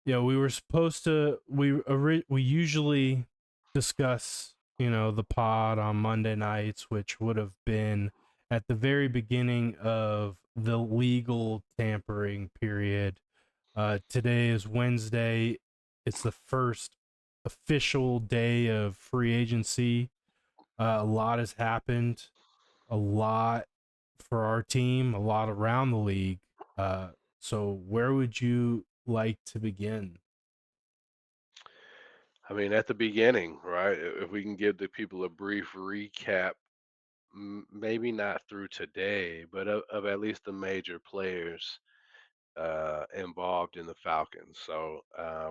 we were supposed to. We usually discuss, the pod on Monday nights, which would have been at the very beginning of the legal tampering period. Today is Wednesday. It's the first official day of free agency. A lot has happened. A lot for our team. A lot around the league. So where would you like to begin? I mean, at the beginning, right? If we can give the people a brief recap, maybe not through today, but of at least the major players involved in the Falcons. So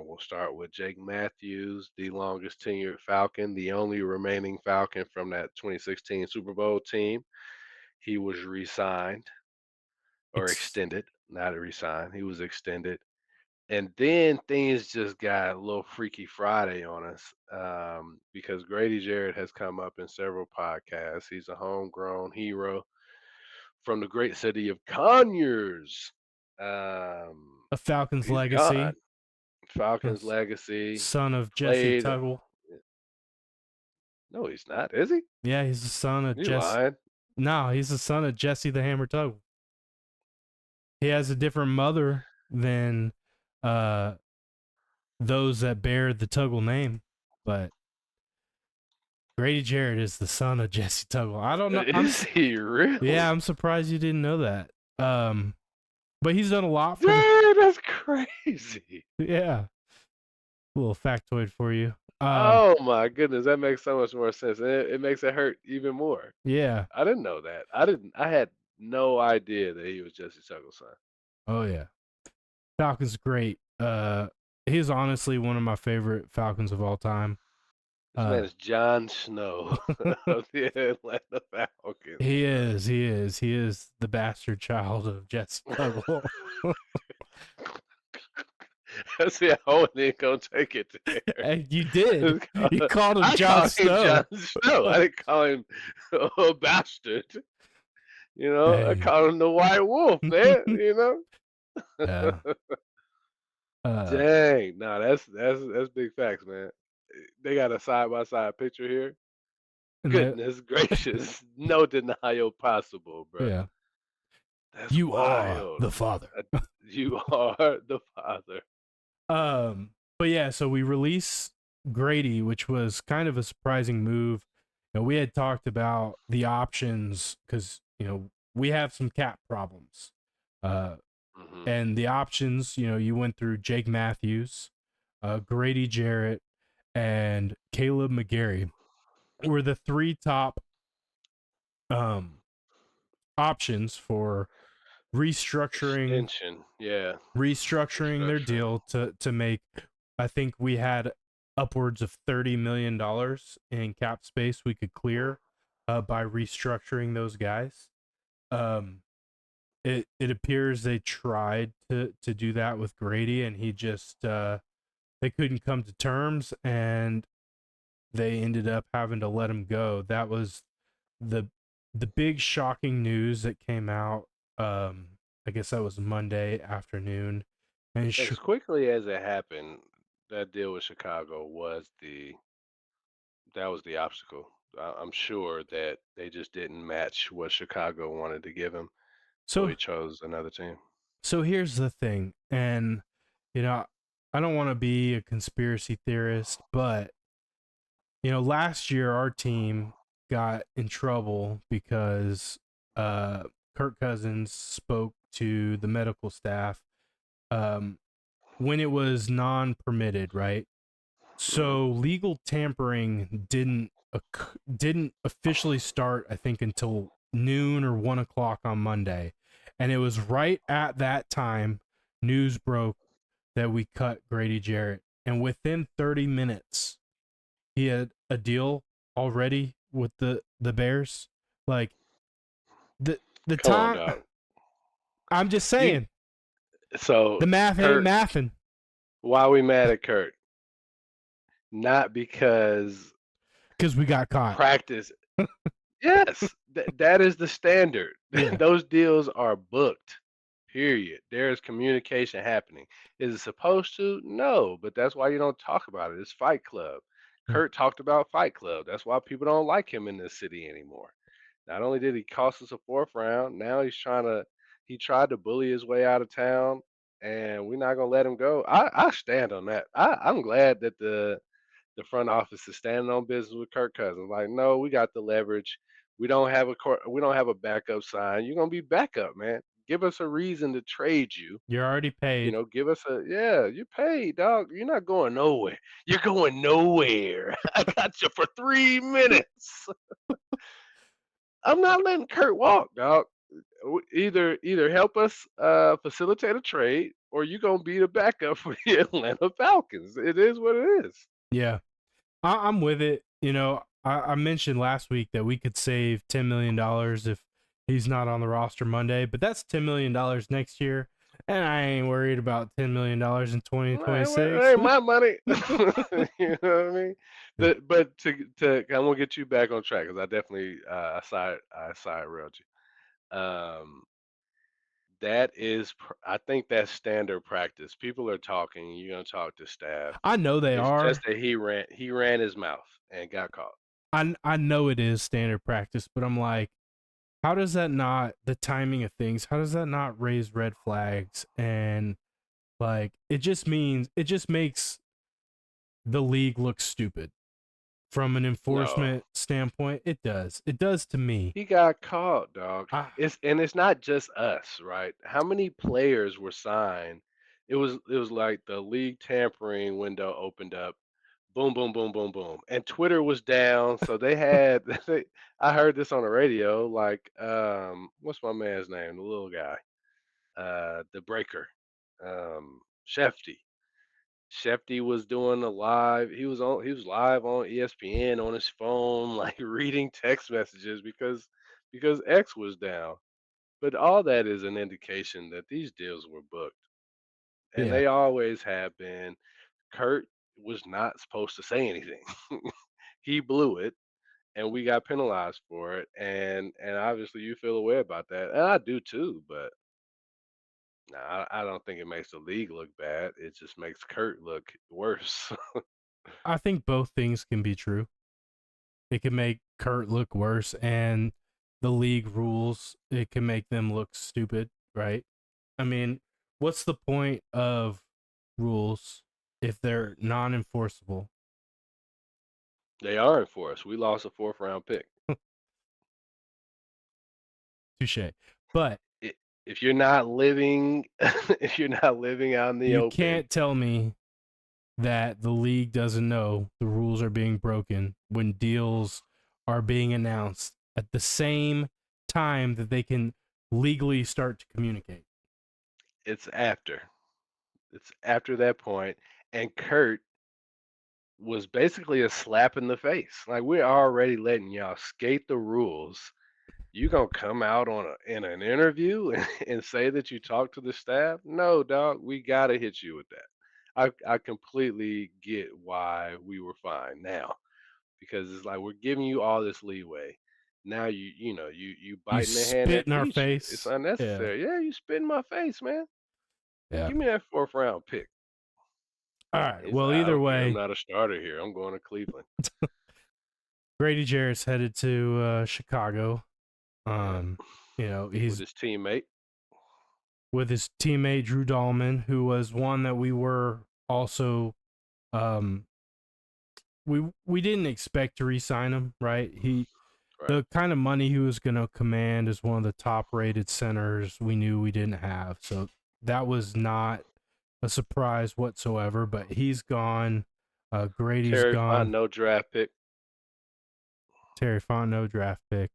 we'll start with Jake Matthews, the longest tenured Falcon, the only remaining Falcon from that 2016 Super Bowl team. He was re-signed or Ex- extended, not a re-sign. He was extended. And then things just got a little Freaky Friday on us because Grady Jarrett has come up in several podcasts. He's a homegrown hero from the great city of Conyers. a Falcons He's gone. legacy, Falcons legacy son of Jesse played. Tuggle. No, he's not. Is he? Yeah, he's the son of You Jesse. lying? No, he's the son of Jesse the Hammer Tuggle. He has a different mother than uh those that bear the Tuggle name, but Grady Jarrett is the son of Jesse Tuggle. I don't know. Is he Yeah, really? I'm surprised you didn't know that. But he's done a lot for the. Dude, that's crazy. Yeah, a little factoid for you. Oh my goodness, that makes so much more sense. And it makes it hurt even more. Yeah. I didn't know that. I had no idea that he was Jesse Suggs' son. Oh yeah. Falcon's great. He's honestly one of my favorite Falcons of all time. This man Uh, is Jon Snow of the Atlanta Falcons, he bro. is. He is. He is the bastard child of Jesse Tuggle. See, I wasn't gonna take it there. Hey, you did. It's You called- called him I Jon call him Jon Snow. Snow. I didn't call him a bastard. I Hey. called him the White Wolf, man. Yeah. Uh, Dang, no, that's big facts, man. They got a side by side picture here. and Goodness gracious, no denial possible, bro. yeah. That's You are wild. the father. Uh, You are the father. But yeah, so we released Grady, which was kind of a surprising move. We had talked about the options because we have some cap problems. Uh, Hmm. and the options, you went through Jake Matthews, Grady Jarrett, and Caleb McGarry were the three top um options for restructuring Extension, yeah, restructuring their restructuring. deal to make. I think we had upwards of $30 million in cap space we could clear by restructuring those guys. Um, it appears they tried to do that with Grady, and he just they couldn't come to terms, and they ended up having to let him go. That was the the big shocking news that came out. I guess that was Monday afternoon, and As quickly as it happened, that deal with Chicago that was the obstacle. I'm sure that they just didn't match what Chicago wanted to give him, so so he chose another team. so here's the thing, and you know, I don't want to be a conspiracy theorist, but last year our team got in trouble because Kirk Cousins spoke to the medical staff um, when it was non-permitted, right? Hmm. So legal tampering didn't officially start, I think, until noon or 1 o'clock on Monday, and it was right at that time news broke that we cut Grady Jarrett, and within 30 minutes he had a deal already with the Bears. Like the Come on, time, dog. I'm just You saying so the math ain't Kurt, mathing why we mad at Kurt? Not because because we got caught. practice. Yes, that is the standard. Yeah. Those deals are booked. Period. There is communication happening. Is it supposed to? No, but that's why you don't talk about it. It's Fight Club. Hmm. Kurt talked about Fight Club. That's why people don't like him in this city anymore. Not only did he cost us a fourth round, now he tried to bully his way out of town, and we're not gonna let him go. I stand on that. I'm glad that the front office is standing on business with Kirk Cousins. Like, no, we got the leverage. We don't have a backup sign. You're gonna be backup, man. Give us a reason to trade you. You're already You paid. know, give us a yeah. You paid, dog. You're not going nowhere. You're going nowhere. I got you for 3 minutes. I'm not letting Kurt walk, dog. Either help us facilitate a trade, or you gonna be the backup for the Atlanta Falcons. It is what it is. Yeah, I'm with it. You know, I mentioned last week that we could save $10 million if he's not on the roster Monday, but that's $10 million next year, and I ain't worried about $10 million in It 2026. ain't my money. You know what I mean? But I'm gonna get you back on track because I definitely I side railed you. That is, I think that's standard practice. People are talking. You're gonna talk to staff. I know they It's just are. that he ran his mouth and got caught. I know it is standard practice, but I'm like, how does that not the timing of things? How does that not raise red flags? And like, it just makes the league look stupid from an No, enforcement standpoint. It does to me. he got caught, dog. I, It's not just us, right? How many players were signed? It was like the league tampering window opened up. Boom, boom, boom, boom, boom. And Twitter was down, so they had I heard this on the radio, like what's my man's name? The little guy. The breaker. Shefty. Shefty was doing a live. He was live on ESPN on his phone, like reading text messages because X was down. But all that is an indication that these deals were booked, and yeah, they always have been. Kurt was not supposed to say anything. He blew it, and we got penalized for it. And obviously, you feel a way about that, and I do too. But nah, I don't think it makes the league look bad. It just makes Kurt look worse. I think both things can be true. It can make Kurt look worse, and the league rules it can make them look stupid, right? I mean, what's the point of rules if they're non-enforceable? They aren't for us. We lost a fourth round pick. Touche. But I- If you're not living, if you're not living out in the you open, can't tell me that the league doesn't know the rules are being broken when deals are being announced at the same time that they can legally start to communicate. it's after. It's after that point, and Kurt was basically a slap in the face. Like we're already letting y'all skate the rules. You gonna come out in an interview and say that you talked to the staff? No, dog. We gotta hit you with that. I completely get why we were fine now because it's like we're giving you all this leeway. Now you You biting the hand spit that in our feeds you. It's face. Yeah. unnecessary. Yeah, you spit in my face, man. Yeah. Give me that fourth round pick. All right. He's Well, like, I either don't care. I'm way, not a starter here. I'm going to Cleveland. Grady Jarrett's headed to Chicago. Yeah, Um, with he's his teammate. with his teammate Drew Dahlman, who was one that we were also um we didn't expect to re-sign him, right? Right. The kind of money he was going to command is one of the top rated centers we knew we didn't have. So that was not a surprise whatsoever, but he's gone. Grady's Terry Font, gone. no draft pick. Terry Font, no draft pick.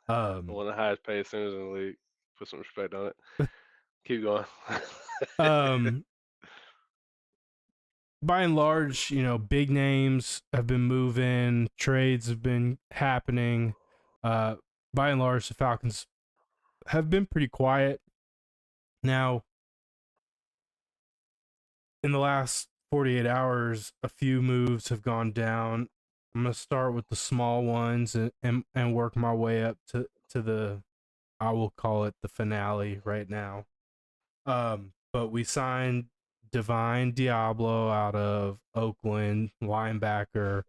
Um, One of the highest paid centers in the league. Put some respect on it. Keep going. um, by and large, big names have been moving, trades have been happening. Uh, by and large, the Falcons have been pretty quiet. Now, in the last 48 hours, a few moves have gone down. I'm going to start with the small ones and work my way up to the, I will call it the finale right now. But we signed Divine Diablo out of Oakland, linebacker,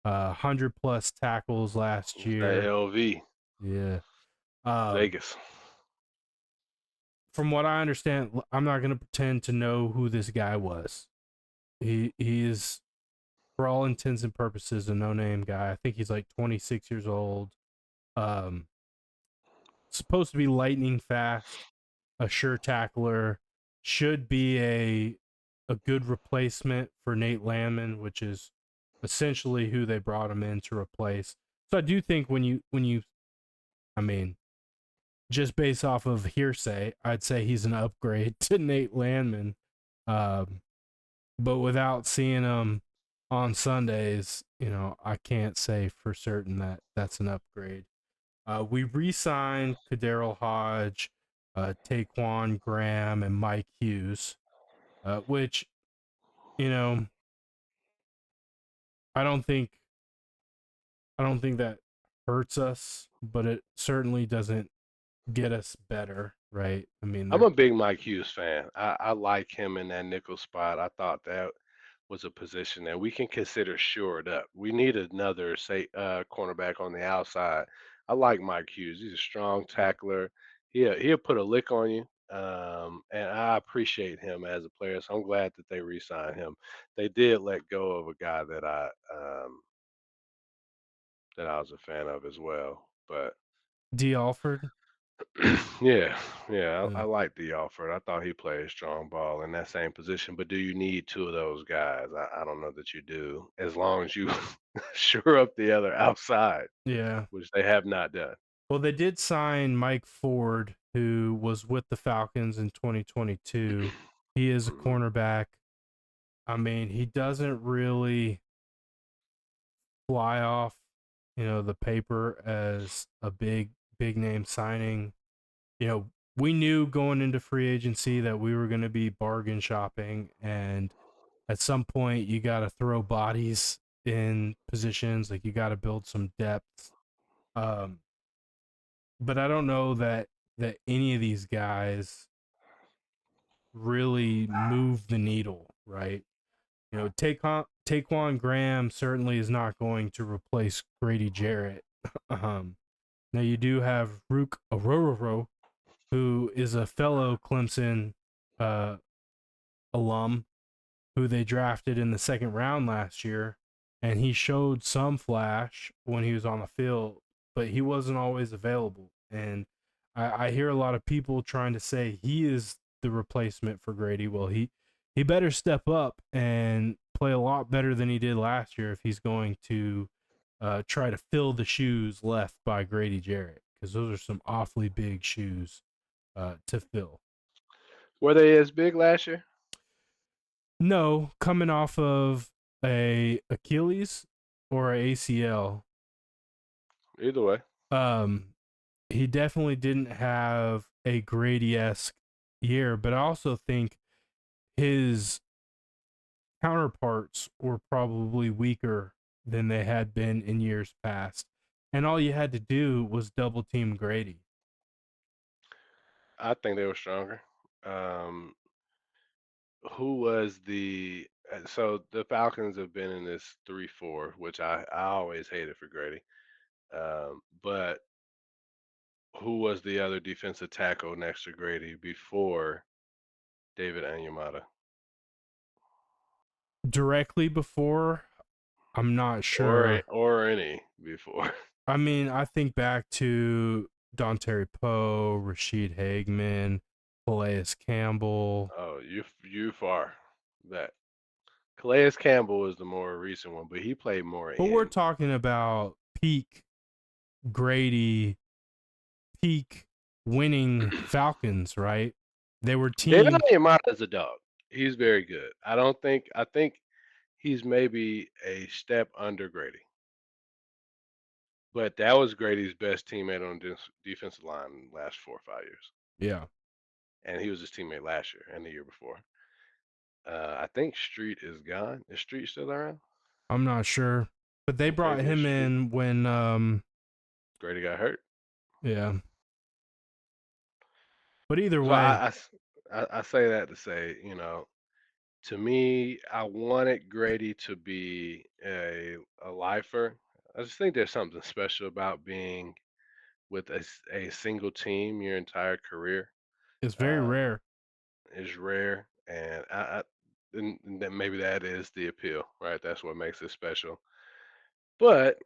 100 plus tackles last It's that year. LV Yeah. Um, Vegas. from what I understand, I'm not going to pretend to know who this guy was. He is, for all intents and purposes, a no name guy. I think he's like 26 years old. Um, Supposed to be lightning fast, a sure tackler, should be a good replacement for Nate Landman, which is essentially who they brought him in to replace. So I do think when you I mean, just based off of hearsay, I'd say he's an upgrade to Nate Landman. Um, but without seeing him on Sundays, I can't say for certain that that's an upgrade. We re-signed Kadero Hodge, Taquan Graham, and Mike Hughes, which you know I don't think I don't think that hurts us, but it certainly doesn't get us better, right? I mean, I'm they're a big Mike Hughes fan. I like him in that nickel spot. I thought that was a position that we can consider shored up. We need another say cornerback on the outside. I like Mike Hughes. He's a strong tackler. He'll put a lick on you. And I appreciate him as a player. So I'm glad that they re-signed him. They did let go of a guy that I was a fan of as well. But D. Alford. yeah, yeah, I Yeah. like the Alford. I thought he played strong ball in that same position. But do you need two of those guys? I don't know that you do, as long as you shore up the other outside, Yeah. which they have not done. Well, they did sign Mike Ford, who was with the Falcons in 2022. He is a Mhm. cornerback. I mean, he doesn't really fly off, the paper as a big name signing. We knew going into free agency that we were going to be bargain shopping, and at some point you got to throw bodies in positions, like you got to build some depth. Um, but I don't know that any of these guys really move the needle, right? Taquan Graham certainly is not going to replace Grady Jarrett. um, Now you do have Rook Ororo, who is a fellow Clemson uh, alum who they drafted in the second round last year, and he showed some flash when he was on the field, but he wasn't always available. And I hear a lot of people trying to say he is the replacement for Grady. Well, he better step up and play a lot better than he did last year if he's going to try to fill the shoes left by Grady Jarrett, because those are some awfully big shoes to fill. Were they as big last year? No, coming off of a Achilles or a ACL, Either way, um, he definitely didn't have a Grady-esque year. But I also think his counterparts were probably weaker than they had been in years past, and all you had to do was double team Grady. I think they were stronger. Um, who was so the Falcons have been in this 3-4, which I always hated for Grady. But who was the other defensive tackle next to Grady before David Anyamata? Directly before, I'm not Or sure. or any before? I mean, I think back to Dontari Poe, Rashid Hageman, Calais Campbell. Oh, you far that. Calais Campbell is the more recent one, but he played more But we're in. talking about peak Grady, peak winning Falcons, right? They were David team. Anyamata is a dog. He's very good. I think he's maybe a step under Grady. But that was Grady's best teammate on this defensive line in the last 4 or 5 years. Yeah, And he was his teammate last year and the year before. I think Street is gone. Is Street still around? I'm not sure. But they And brought Fabian him Street. in when, Grady got hurt. yeah. But either So way, I say that to say, to me, I wanted Grady to be a lifer. I just think there's something special about being with a single team your entire career. It's very Um, rare. is rare, and and then maybe that is the appeal, right? That's what makes it special. But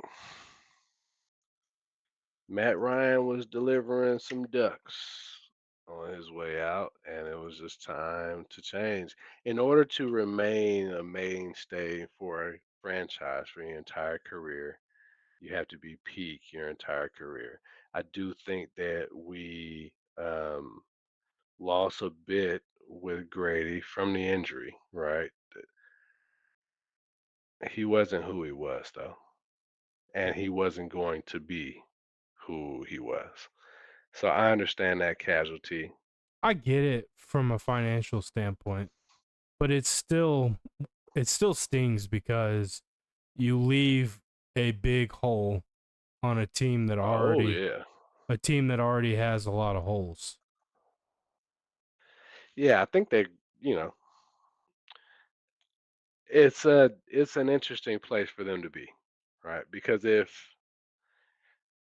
Matt Ryan was delivering some ducks on his way out, and it was just time to change. In order to remain a mainstay for a franchise for your entire career, you have to be peak your entire career. I do think that we lost a bit with Grady from the injury, right? He wasn't who he was, though, and he wasn't going to be who he was. So I understand that casualty. I get it from a financial standpoint, but it still stings because you leave a big hole on Oh yeah, a team that already has a lot of holes. yeah. I think that you know it's an interesting place for them to be, right? Because if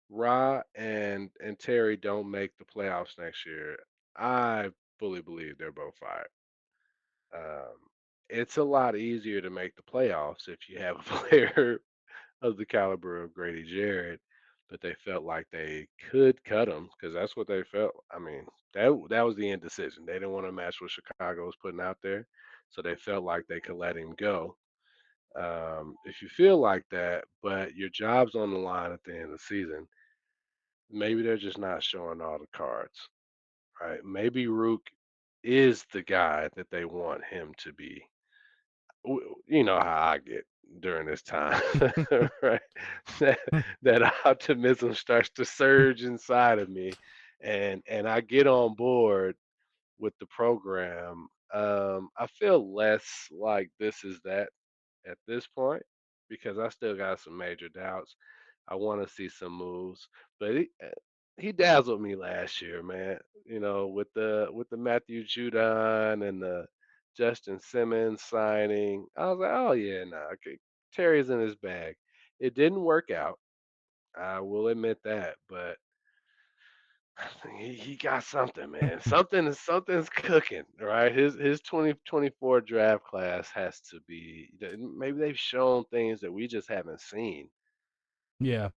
Ra and Terry don't make the playoffs next year, I fully believe they're both fired. It's a lot easier to make the playoffs if you have a player of the caliber of Grady Jarrett, but they felt like they could cut him because that's what they felt. I mean, that was the indecision. They didn't want to match what Chicago was putting out there, so they felt like they could let him go. If you feel like that, but your job's on the line at the end of the season, maybe they're just not showing all the cards, right? Maybe Rook is the guy that they want him to be. You know how I get during this time, right? That that optimism starts to surge inside of me, and I get on board with the program. I feel less like this is that at this point because I still got some major doubts. I want to see some moves, but he dazzled me last year, man. With the Matthew Judon and the Justin Simmons signing, I was like, oh yeah, nah, okay, Terry's in his bag. It didn't work out. I will admit that, but he got something, man. Something's cooking, right? His 2024 draft class has to be maybe they've shown things that we just haven't seen. Yeah.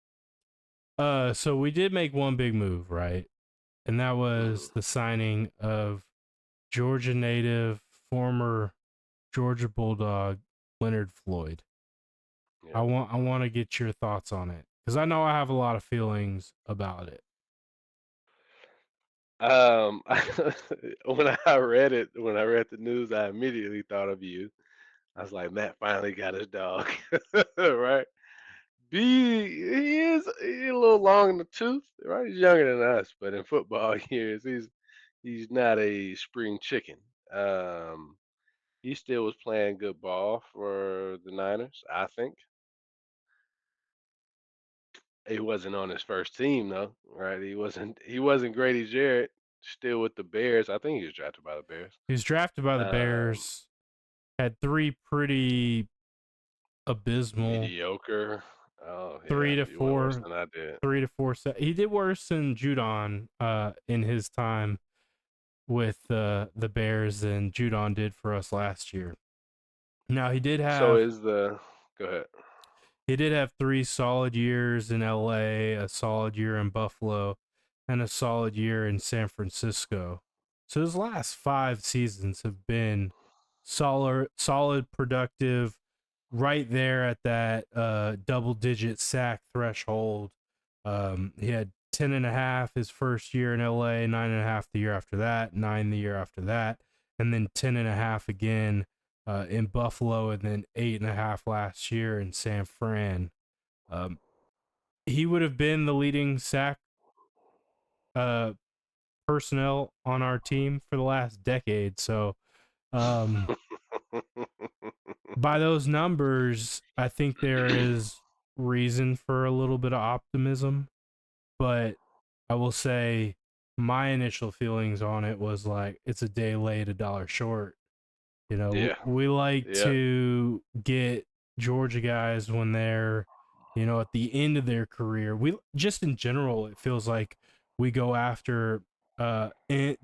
So we did make one big move, right? And that Mhm. was the signing of Georgia native, former Georgia Bulldog, Leonard Floyd. Yeah. I want to get your thoughts on it because I know I have a lot of feelings about it. Um, when I read the news, I immediately thought of you. I was like, Matt finally got his dog, right? He a little long in the tooth, right? He's younger than us, but in football years, he's not a spring chicken. Um, he still was playing good ball for the Niners, I think. He wasn't on his first team though, right? He wasn't Grady Jarrett, still with the Bears. I think he was drafted by the Bears. He was drafted by the Um, Bears, had three pretty abysmal mediocre. Oh three yeah, to you went worse four than I did. he did worse than Judon in his time with the Bears than Judon did for us last year. Now So is the go ahead. he did have 3 solid years in LA, a solid year in Buffalo, and a solid year in San Francisco. So his last 5 seasons have been solid, productive, right there at that double digit sack threshold. He had 10 and a half his first year in LA, 9.5 the year after that, 9 the year after that, and then 10 and a half again in Buffalo, and then 8.5 last year in San Fran. Um, he would have been the leading sack uh, personnel on our team for the last decade. So, um, by those numbers, I think there is reason for a little bit of optimism. But I will say my initial feelings on it was like it's a day late, a dollar short. You know, Yeah, we like yeah. to get Georgia guys when they're, at the end of their career. We just in general, it feels like we go after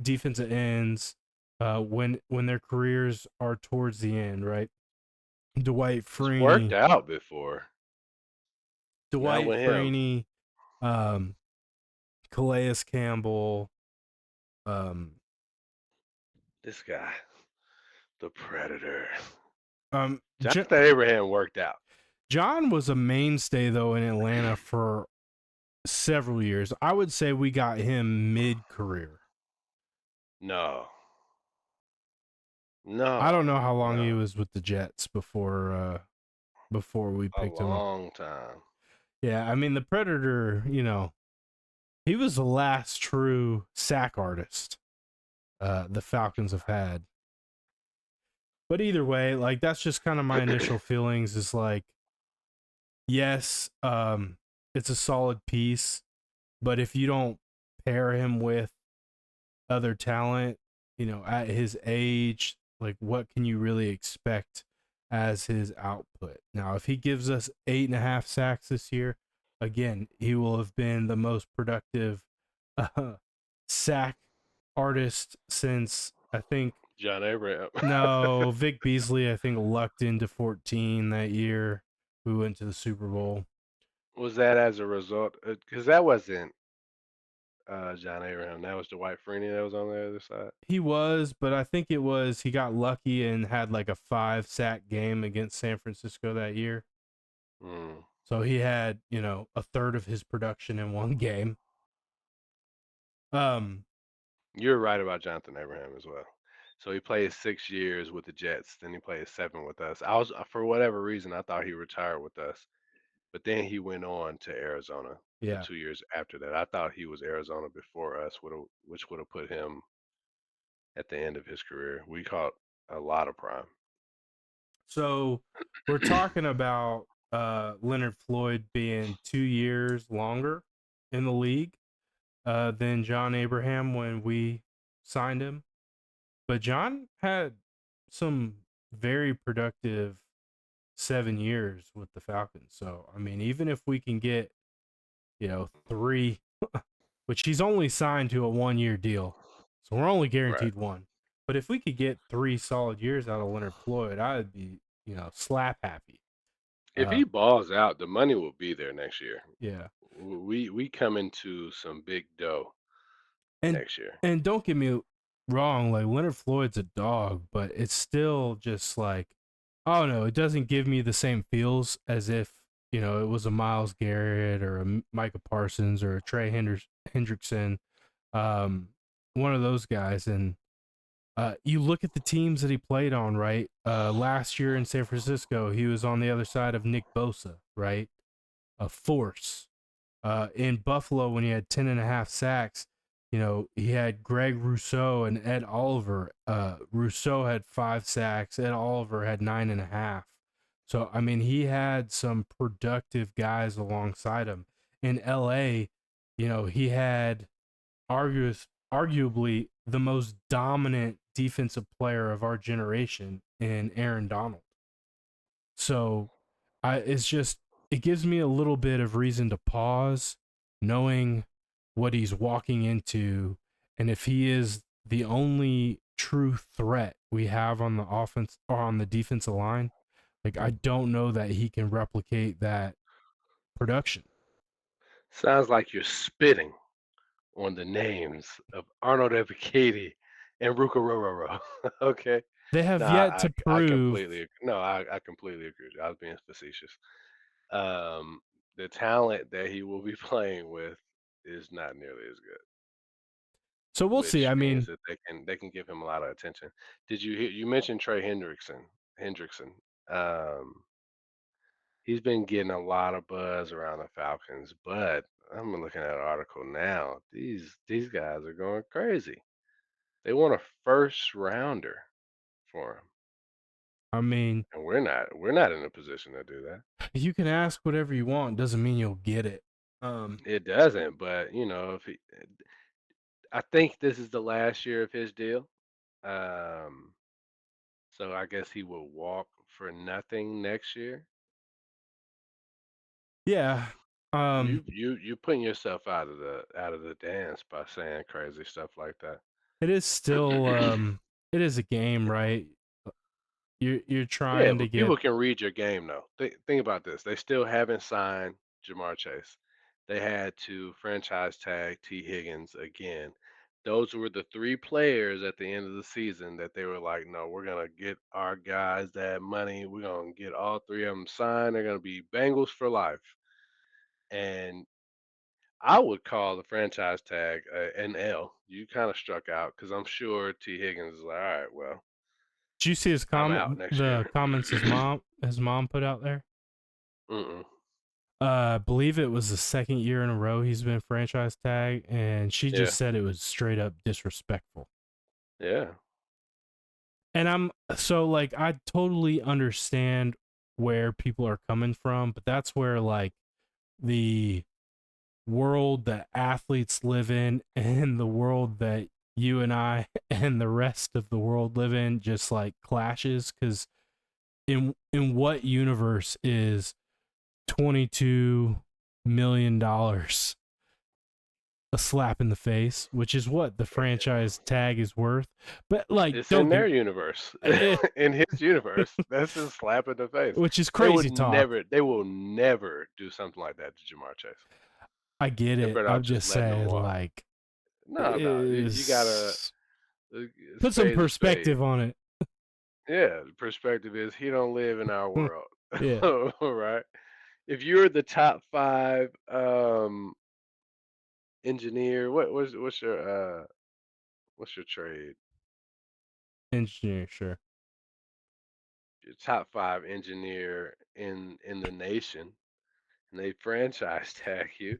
defensive ends when their careers are towards the end, right? Dwight It's worked Freeney, out before. Not Dwight with him. Freeney, um, Calais Campbell, um, This guy, the Predator. um, J- Jonathan Abraham worked out. John was a mainstay though in Atlanta for several years. I would say we got him mid career. No, I no, don't know how long he no. was with the Jets before we A picked him up. long time. Yeah, I mean the Predator, he was the last true sack artist the Falcons have had. But either way, like that's just kind of my initial feelings is like yes, it's a solid piece, but if you don't pair him with other talent, at his age, like what can you really expect as his output? Now, if he gives us 8.5 sacks this year, again, he will have been the most productive uh, sack artist since I think John Abraham. no Vic Beasley. I think lucked into 14 that year. We went to the Super Bowl. Was that as a result? Because that wasn't John Abraham. That was Dwight Freeney that was on the other side. He was, but I think it was he got lucky and had like a 5 sack game against San Francisco that year. Mm. So he had, a third of his production in one game. Um, You're right about Jonathan Abraham as well. So he played 6 years with the Jets. Then he played 7 with us. I was for whatever reason I thought he retired with us, but then he went on to Arizona the yeah. 2 years after that. I thought he was Arizona before us, which would have put him at the end of his career. We caught a lot of prime. So we're talking about Leonard Floyd being 2 years longer in the league than John Abraham when we signed him. But John had some very productive 7 years with the Falcons. So I mean, even if we can get, three, which he's only signed to a 1 year deal. So we're only Right. guaranteed one. But if we could get 3 solid years out of Leonard Floyd, I'd be, slap happy. If Uh, he balls out, the money will be there next year. yeah. We come into some big dough And next year. and don't get me wrong, like Leonard Floyd's a dog, but it's still just like I don't know, it doesn't give me the same feels as if, it was a Miles Garrett or a Micah Parsons or a Trey Hendrickson, one of those guys. And you look at the teams that he played on, right? Last year in San Francisco, he was on the other side of Nick Bosa, right? A force. In Buffalo, when he had 10.5 sacks, he had Greg Rousseau and Ed Oliver. Rousseau had 5 sacks. Ed Oliver had 9.5. So, I mean, he had some productive guys alongside him. In LA, he had arguably the most dominant defensive player of our generation in Aaron Donald. So it's just it gives me a little bit of reason to pause, knowing what he's walking into, and if he is the only true threat we have on the offense or on the defensive line, like I don't know that he can replicate that production. Sounds like you're spitting on the names of Arnold Ebiketie and Ruka Rororo. Okay. They No, have yet to I prove. completely no, I completely agree with you. I was being facetious. Um, the talent that he will be playing with is not nearly as good, So we'll see. which I means mean, that they can give him a lot of attention. Did you hear you mentioned Trey Hendrickson. Um, he's been getting a lot of buzz around the Falcons, but I'm looking at an article now. These guys are going crazy. They want a first rounder for him, I mean, and we're not in a position to do that. you can ask whatever you want. Doesn't mean you'll get it. It doesn't, but if he, I think this is the last year of his deal. Um, so I guess he will walk for nothing next year. Yeah. Um, You putting yourself out of the dance by saying crazy stuff like that. it is still it is a game, right? You're Yeah, trying to but get. people can read your game though. Think about this. They still haven't signed Jamar Chase. They had to franchise tag T. Higgins again. Those were the three players at the end of the season that they were like, no, we're gonna get our guys that money. We're gonna get all three of them signed. They're gonna be Bengals for life. And I would call the franchise tag an L. You kind of struck out because I'm sure T. Higgins is like, all right, well, Did you see his I'm out comment? next The year. comments his mom put out there. Mm-mm. I believe it was the second year in a row he's been franchise tag, and she Yeah, just said it was straight up disrespectful. yeah, And I'm so like I totally understand where people are coming from, but that's where like the world that athletes live in and the world that you and I and the rest of the world live in just like clashes cuz in what universe is 22 million dollars a slap in the face, which is what the franchise tag is worth. But like it's don't in get their universe. it, In his universe, that's a slap in the face. which is crazy talk. They will never do something like that to Jamar Chase. I get They're it. better off I'm just just letting him saying walk. like No, no, you gotta is put some spade a spade. perspective on it. Yeah, the perspective is he don't live in our world, Yeah, all right? If you're the top five engineer, what's your trade? engineer, sure. Your top five engineer in the nation, and they franchise tag you,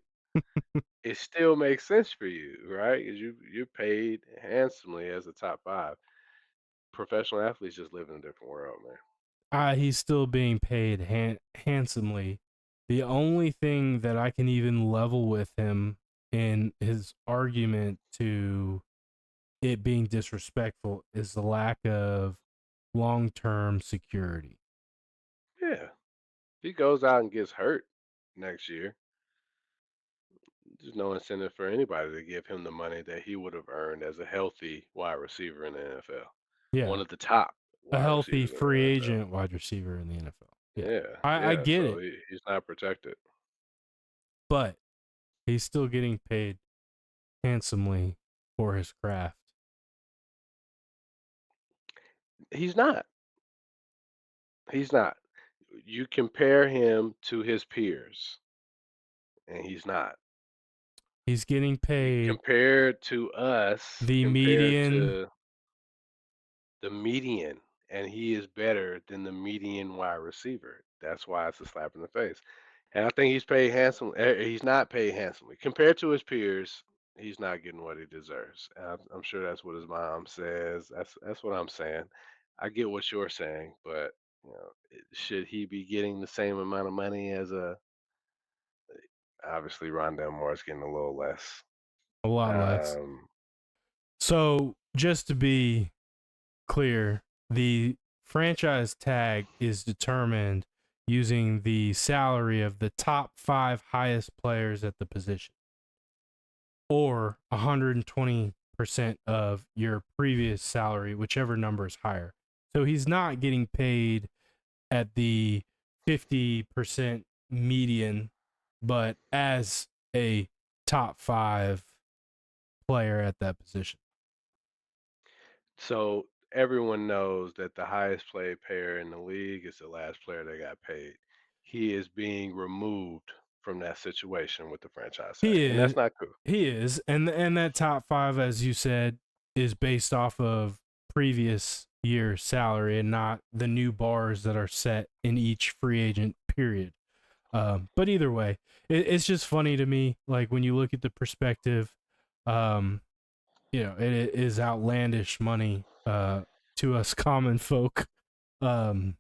it still makes sense for you, right? 'Cause you're paid handsomely as a top five. Professional athletes just live in a different world, man. He's still being paid handsomely. The only thing that I can even level with him in his argument to it being disrespectful is the lack of long-term security. Yeah. If he goes out and gets hurt next year, there's no incentive for anybody to give him the money that he would have earned as a healthy wide receiver in the NFL. One Yeah, of the top a wide healthy receivers in free the NFL. agent wide receiver in the NFL. Yeah, Yeah, I yeah. get So it, he's not protected. but he's still getting paid handsomely for his craft. He's not. He's not. You compare him to his peers, and he's not. He's getting You paid compare to us, the compared median. to the median, and he is better than the median wide receiver. That's why it's a slap in the face. And I think he's paid handsomely. He's not paid handsomely compared to his peers. He's not getting what he deserves. And I'm sure that's what his mom says. That's what I'm saying. I get what you're saying, but should he be getting the same amount of money as a obviously Rondell Moore's getting a little less. A lot less. Um, So, just to be clear, the franchise tag is determined using the salary of the top 5 highest players at the position or 120% of your previous salary, whichever number is higher. So, he's not getting paid at the 50% median, but as a top 5 player at that position. So everyone knows that the highest paid player in the league is the last player that got paid. He is being removed from that situation with the franchise tag, He and that's is. not cool. He is. And that top 5, as you said, is based off of previous year's salary and not the new bars that are set in each free agent period. But either way, it's just funny to me. Like when you look at the perspective, um, it is outlandish money to us common folk. Um,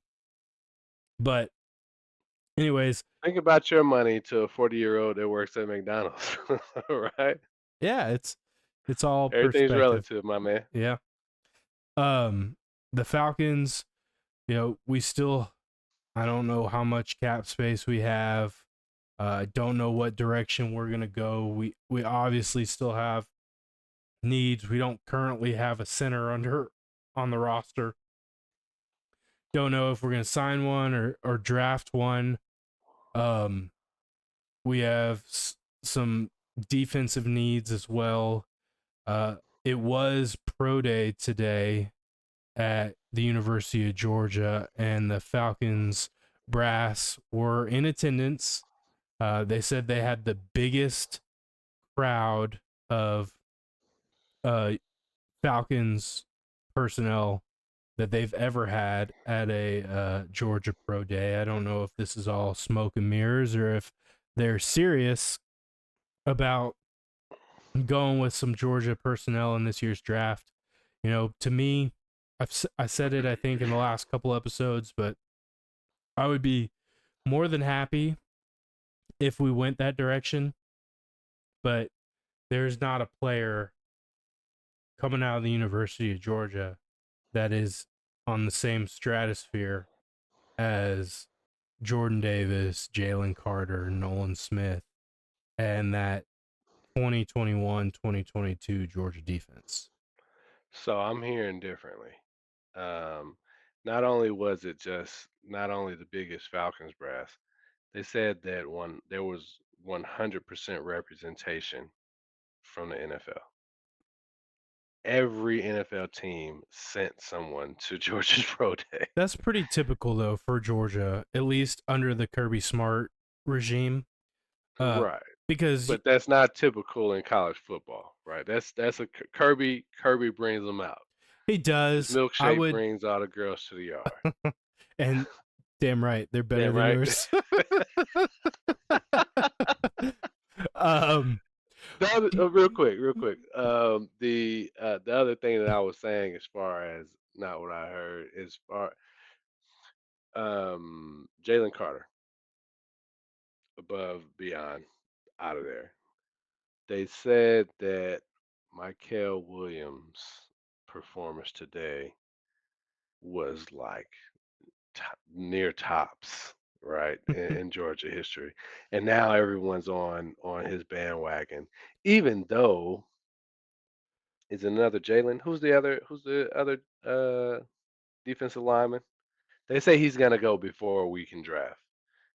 but anyways, Think about your money to a 40-year-old that works at McDonald's, right? yeah, It's all Everything's perspective. relative, my man. Yeah. Um, the Falcons, we still, I don't know how much cap space we have. I don't know what direction we're gonna go. We obviously still have needs. We don't currently have a center on the roster. Don't know if we're gonna sign one or draft one. Um, we have some defensive needs as well. Uh, it was pro day today at the University of Georgia, and the Falcons brass were in attendance. They said they had the biggest crowd of uh, Falcons personnel that they've ever had at a Georgia Pro Day. I don't know if this is all smoke and mirrors or if they're serious about going with some Georgia personnel in this year's draft. To me, I said it I think in the last couple episodes, but I would be more than happy if we went that direction. But there's not a player coming out of the University of Georgia that is on the same stratosphere as Jordan Davis, Jalen Carter, Nolan Smith, and that 2021-2022 Georgia defense. So I'm hearing differently. Um, not only was it just not only the biggest Falcons brass, they said that there was 100% representation from the NFL. Every NFL team sent someone to Georgia's Pro Day. That's pretty typical though for Georgia, at least under the Kirby Smart regime. Uh, Right. because But that's not typical in college football, right? That's a Kirby brings them out. he His does. I milkshake would, brings all the girls to the yard. and damn right, they're better Damn than right. yours. um, Real quick, real quick. The other thing that I was saying, as far as not what I heard, as far Jalen Carter, above, beyond, out of there. They said that Michael Williams' performance today was like near tops, right, in Georgia history, and now everyone's on his bandwagon, even though is another Jalen. Who's the other defensive lineman? They say he's gonna go before we can draft,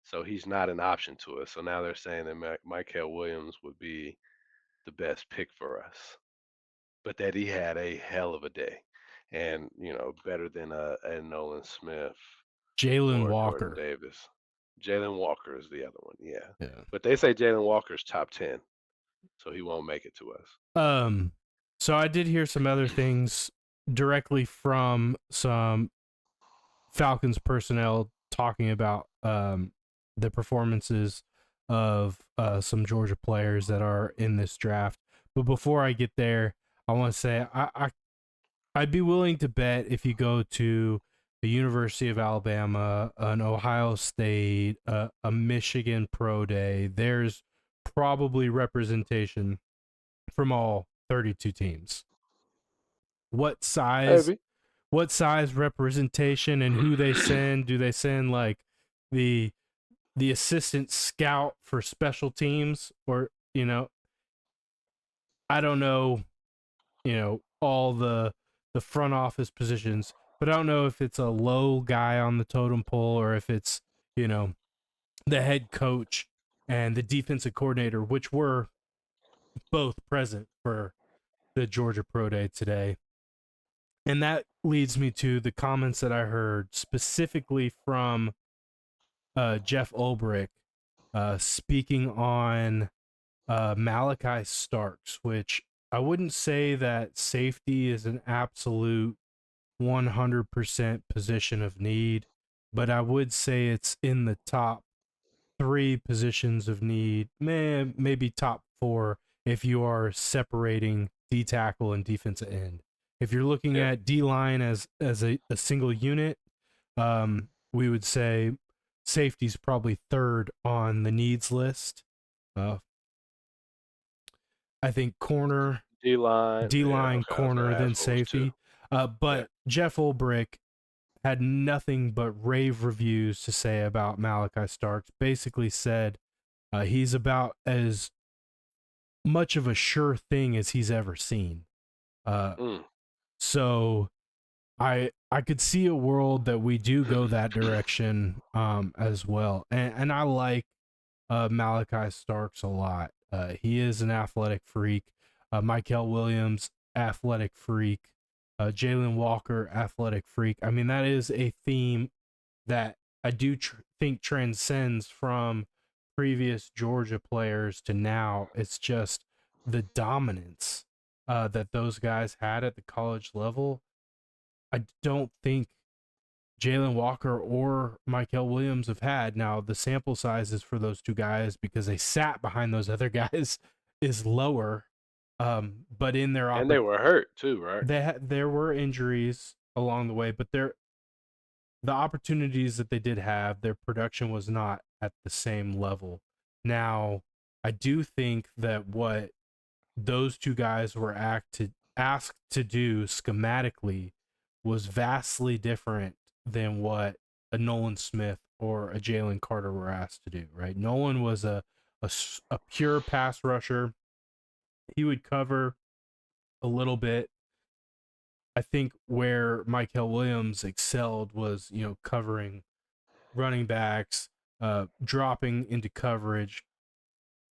so he's not an option to us. So now they're saying that Michael Williams would be the best pick for us, but that he had a hell of a day, and better than a Nolan Smith Jalen or Jordan Walker. Davis. Jalen Walker is the other one, yeah. Yeah. But they say Jalen Walker's top 10, so he won't make it to us. Um, so I did hear some other things directly from some Falcons personnel talking about the performances of some Georgia players that are in this draft. But before I get there, I want to say I'd be willing to bet if you go to the University of Alabama, an Ohio State, a Michigan Pro Day, there's probably representation from all 32 teams. What size Maybe. what size representation and who they send? Do they send like the the assistant scout for special teams, or I don't know, all the front office positions, but I don't know if it's a low guy on the totem pole or if it's, you know, the head coach and the defensive coordinator, which were both present for the Georgia Pro Day today. And that leads me to the comments that I heard specifically from Jeff Ulbrich speaking on Malachi Starks, which I wouldn't say that safety is an absolute 100% position of need, but I would say it's in the top three positions of need, maybe top four if you are separating D tackle and defensive end. If you're looking Yeah. at D line as a single unit, we would say safety's probably third on the needs list. Uh, I think corner. D line. D Yeah, line, okay. I was gonna corner, then ask what was two. safety. Yeah. But Jeff Ulbrich had nothing but rave reviews to say about Malachi Starks. Basically said he's about as much of a sure thing as he's ever seen. Uh, Mm. so I could see a world that we do go that direction as well. And I like Malachi Starks a lot. He is an athletic freak. Michael Williams, athletic freak. Jalen Walker, athletic freak. I mean, that is a theme that I do think transcends from previous Georgia players to now. It's just the dominance that those guys had at the college level. I don't think Jalen Walker or Michael Williams have had. Now, the sample sizes for those two guys, because they sat behind those other guys, is lower. But in their And they were hurt too, right? there were injuries along the way, but the opportunities that they did have, their production was not at the same level. Now, I do think that what those two guys were asked to do schematically was vastly different than what a Nolan Smith or a Jalen Carter were asked to do. Right? Nolan was a pure pass rusher. He would cover a little bit. I think where Michael Williams excelled was, covering running backs, dropping into coverage,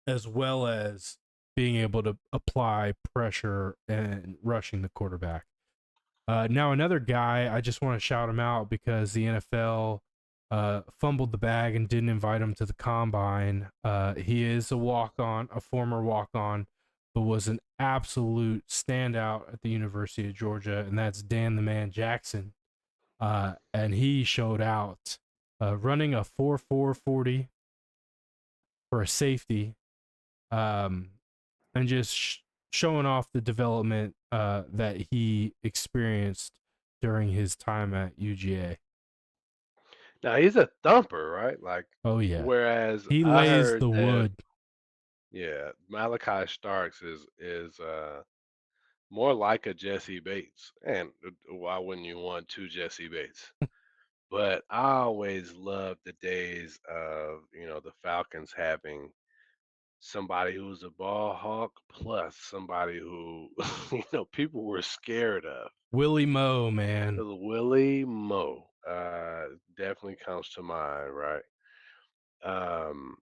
as well as being able to apply pressure and rushing the quarterback. Now, another guy, I just want to shout him out because the NFL fumbled the bag and didn't invite him to the combine. He is a walk on, a former walk on, but was an absolute standout at the University of Georgia, and that's Dan the Man Jackson. And he showed out running a 4.440 for a safety, um, and just showing off the development that he experienced during his time at UGA. Now he's a thumper, right? Like, Oh yeah, whereas he I lays heard the that, wood. yeah, Malachi Starks is more like a Jesse Bates, and why wouldn't you want two Jesse Bates? But I always loved the days of the Falcons having somebody who's a ball hawk plus somebody who people were scared of. Willie Moe, man. Willie Moe definitely comes to mind, right? Um,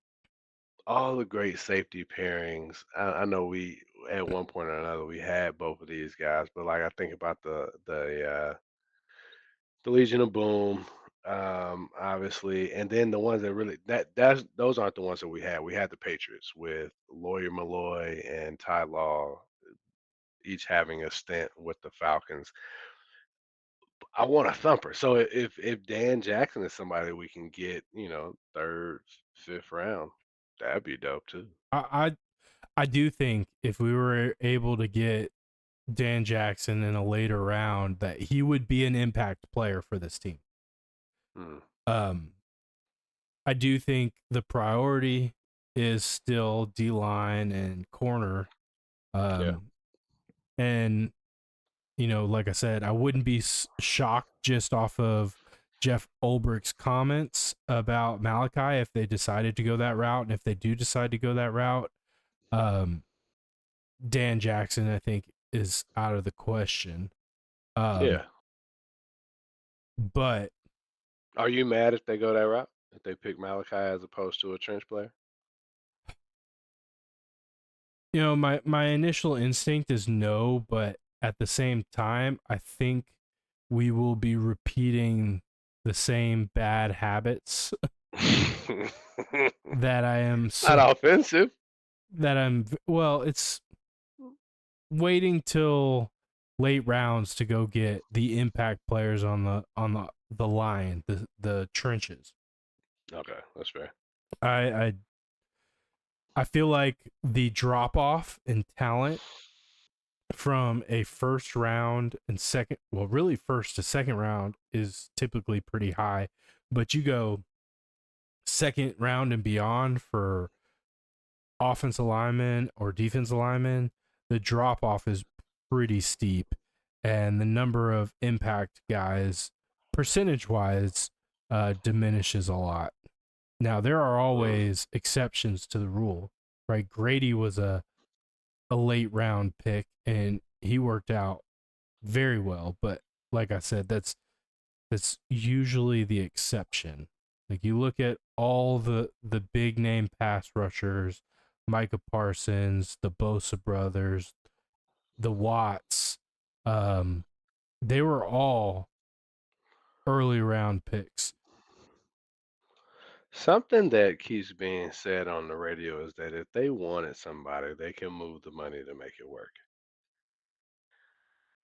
all the great safety pairings. I know we at one point or another we had both of these guys, but like I think about the Legion of Boom, obviously, and then the ones that really that's those aren't the ones that we had. We had the Patriots with Lawyer Malloy and Ty Law, each having a stint with the Falcons. I want a thumper. So if Dan Jackson is somebody we can get, third, fifth round, that'd be dope too. I I do think if we were able to get Dan Jackson in a later round, that he would be an impact player for this team. Hmm. Um, I do think the priority is still D line and corner. Yeah. Um, and like I said, I wouldn't be shocked just off of Jeff Ulbrich's comments about Malachi if they decided to go that route. And if they do decide to go that route, um, Dan Jackson, I think, is out of the question. Yeah. But Are you mad if they go that route? If they pick Malachi as opposed to a trench player? my initial instinct is no, but at the same time, I think we will be repeating the same bad habits that I am Not offensive. well, it's waiting till late rounds to go get the impact players on the line, the trenches. Okay, that's fair. I I feel like the drop off in talent from a first round and second, well, really first to second round is typically pretty high, but you go second round and beyond for offensive linemen or defensive linemen, the drop off is pretty steep, and the number of impact guys, percentage wise, diminishes a lot. Now there are Mm. always exceptions to the rule, right? Grady was a late round pick, and he worked out very well. But like I said, that's usually the exception. Like you look at all the big name pass rushers, Micah Parsons, the Bosa brothers, the Watts, um, they were all early round picks. Something that keeps being said on the radio is that if they wanted somebody, they can move the money to make it work.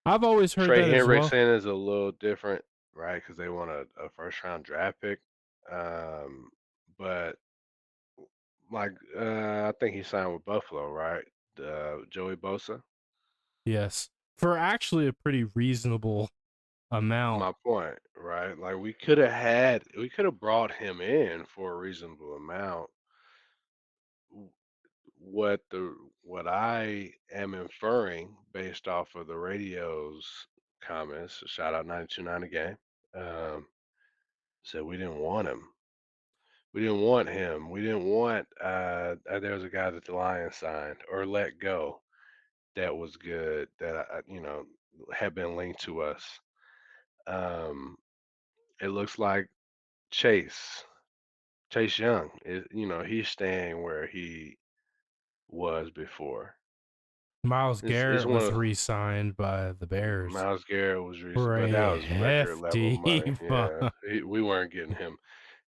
I've always heard Trey that as well. Hendrickson is a little different, right? Because they want a first round draft pick. Um, but I think he signed with Buffalo, right? Joey Bosa. Yes, for actually a pretty reasonable amount. My point, right? Like we could have brought him in for a reasonable amount. W- what I am inferring based off of the radio's comments, shout out 92.9 again, um, said we didn't want him. We didn't want him. We didn't want there was a guy that the Lions signed or let go that was good that had been linked to us. Um, it looks like Chase Chase Young is he's staying where he was before. Miles It's Garrett one was of re-signed by the Bears Myles Garrett was recent, for but that a was record level money. hefty fine. Yeah, we weren't getting him,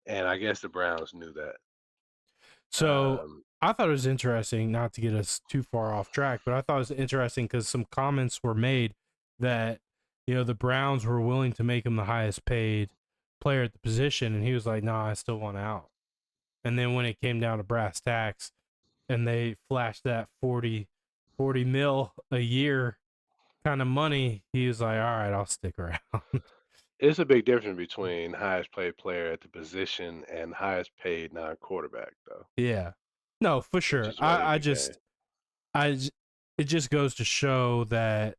and I guess the Browns knew that. So Um, I thought it was interesting, not to get us too far off track, but I thought it was interesting because some comments were made that the Browns were willing to make him the highest paid player at the position, and he was like, "Nah, I still want out." And then when it came down to brass tacks, and they flashed that 40 mil a year kind of money, he was like, "All right, I'll stick around." it's a big difference between highest paid player at the position and highest paid non-quarterback, though, Yeah, no, for which sure. is what it I became. just it just goes to show that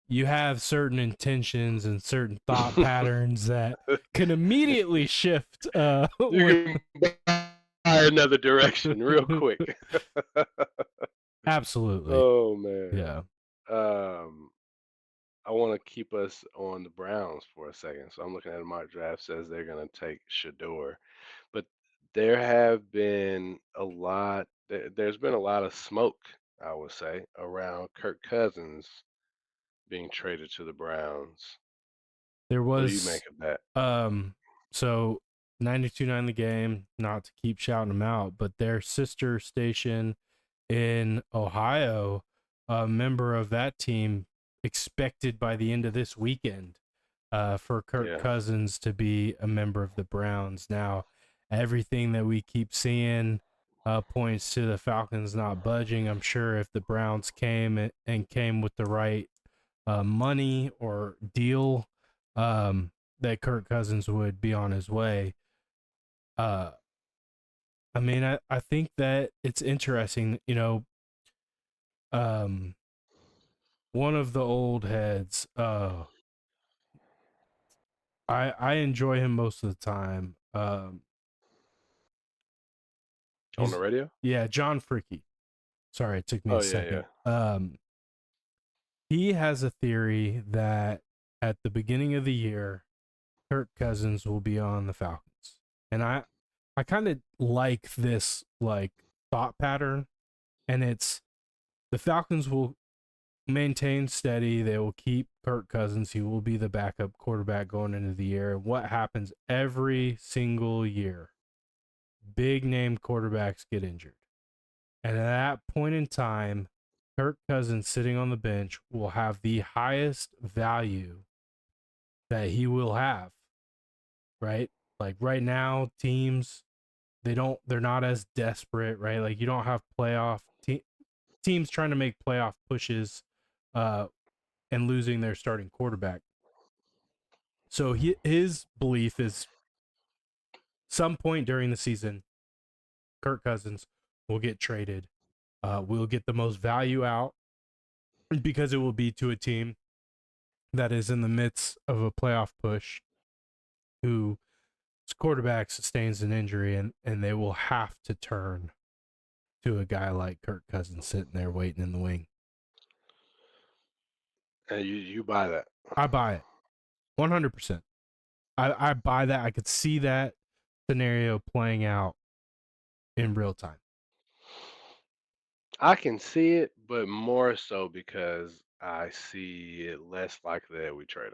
you have certain intentions and certain thought patterns that can immediately shift when You can buy another direction real quick. absolutely. Oh man. Yeah. Um, I want to keep us on the Browns for a second. So I'm looking at a mock draft says they're going to take Shador, but there have been there's been a lot of smoke, I would say, around Kirk Cousins being traded to the Browns. There What do you make was of that? um so 92.9 the game, not to keep shouting them out, but their sister station in Ohio, a member of that team expected by the end of this weekend for Kirk Yeah. Cousins to be a member of the Browns. Now, everything that we keep seeing points to the Falcons not budging. I'm sure if the Browns came with the right money or deal, that Kirk Cousins would be on his way. Uh, I mean, I think that it's interesting, um, one of the old heads, I enjoy him most of the time. On the He's radio? yeah, John Fricky. Sorry, it took me Oh a yeah, yeah. second. He has a theory that at the beginning of the year, Kirk Cousins will be on the Falcons, and I kind of like this like thought pattern, and it's the Falcons will maintain steady. They will keep Kirk Cousins. He will be the backup quarterback going into the year. And what happens every single year? Big name quarterbacks get injured. And at that point in time, Kirk Cousins sitting on the bench will have the highest value that he will have, right? Like right now, teams they're not as desperate, right? Like you don't have teams trying to make playoff pushes uh and losing their starting quarterback. So his belief is some point during the season, Kirk Cousins will get traded we'll get the most value out because it will be to a team that is in the midst of a playoff push whose quarterback sustains an injury, and they will have to turn to a guy like Kirk Cousins sitting there waiting in the wing. And you buy that. I buy it 100%. I buy that. I could see that scenario playing out in real time. I can see it, but more so because I see it less likely that we trade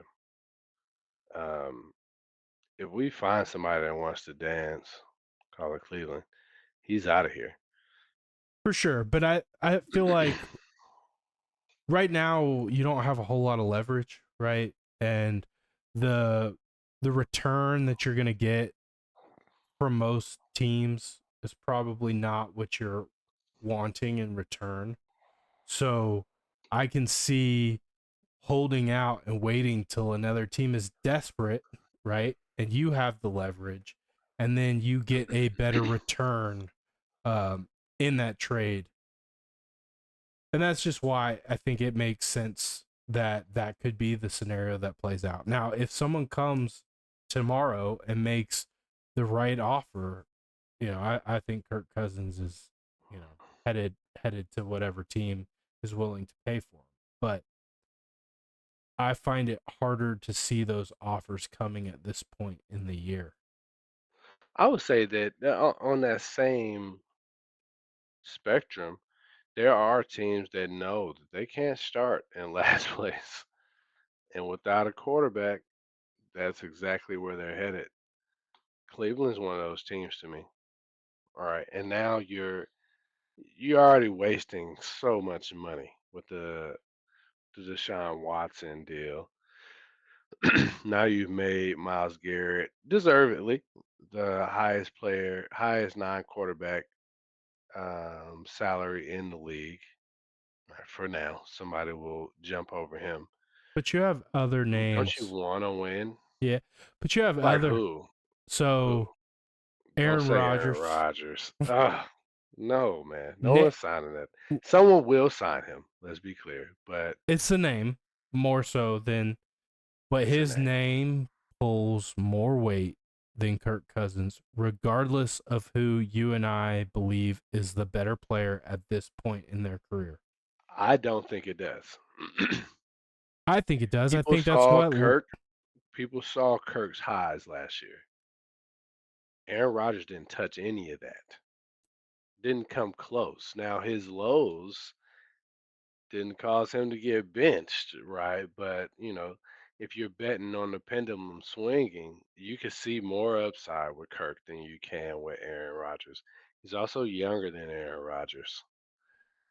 him. Um, if we find somebody that wants to dance, call it Cleveland, he's out of here. For sure. But I feel like right now you don't have a whole lot of leverage, right? And the the return that you're gonna get from most teams is probably not what you're wanting in return. So I can see holding out and waiting till another team is desperate, right? And you have the leverage, and then you get a better return um, in that trade. And that's just why I think it makes sense that that could be the scenario that plays out. Now, if someone comes tomorrow and makes the right offer, I think Kirk Cousins is, headed to whatever team is willing to pay for him. But I find it harder to see those offers coming at this point in the year. I would say that on that same spectrum, there are teams that know that they can't start in last place. And without a quarterback, that's exactly where they're headed. Cleveland's one of those teams to me. All right. And now you're already wasting so much money with the Deshaun Watson deal. Now you've made Miles Garrett deservedly the highest non-quarterback salary in the league. For now, somebody will jump over him. But you have other Don't you names. want to win? Yeah. But you have Like other. who? Who? So Don't Aaron say Aaron Rodgers. Rodgers. No, man. No Nick, one's signing that. Someone will sign him. Let's be clear, but it's the name more so than, but it's a his name. name pulls more weight than Kirk Cousins, regardless of who you and I believe is the better player at this point in their career. I don't think it does. I think it does. I People think that's saw what. Kirk. People saw Kirk's highs last year. Aaron Rodgers didn't touch any of that. Didn't come close. Now his lows didn't cause him to get benched, right? But if you're betting on the pendulum swinging, you can see more upside with Kirk than you can with Aaron Rodgers. He's also younger than Aaron Rodgers.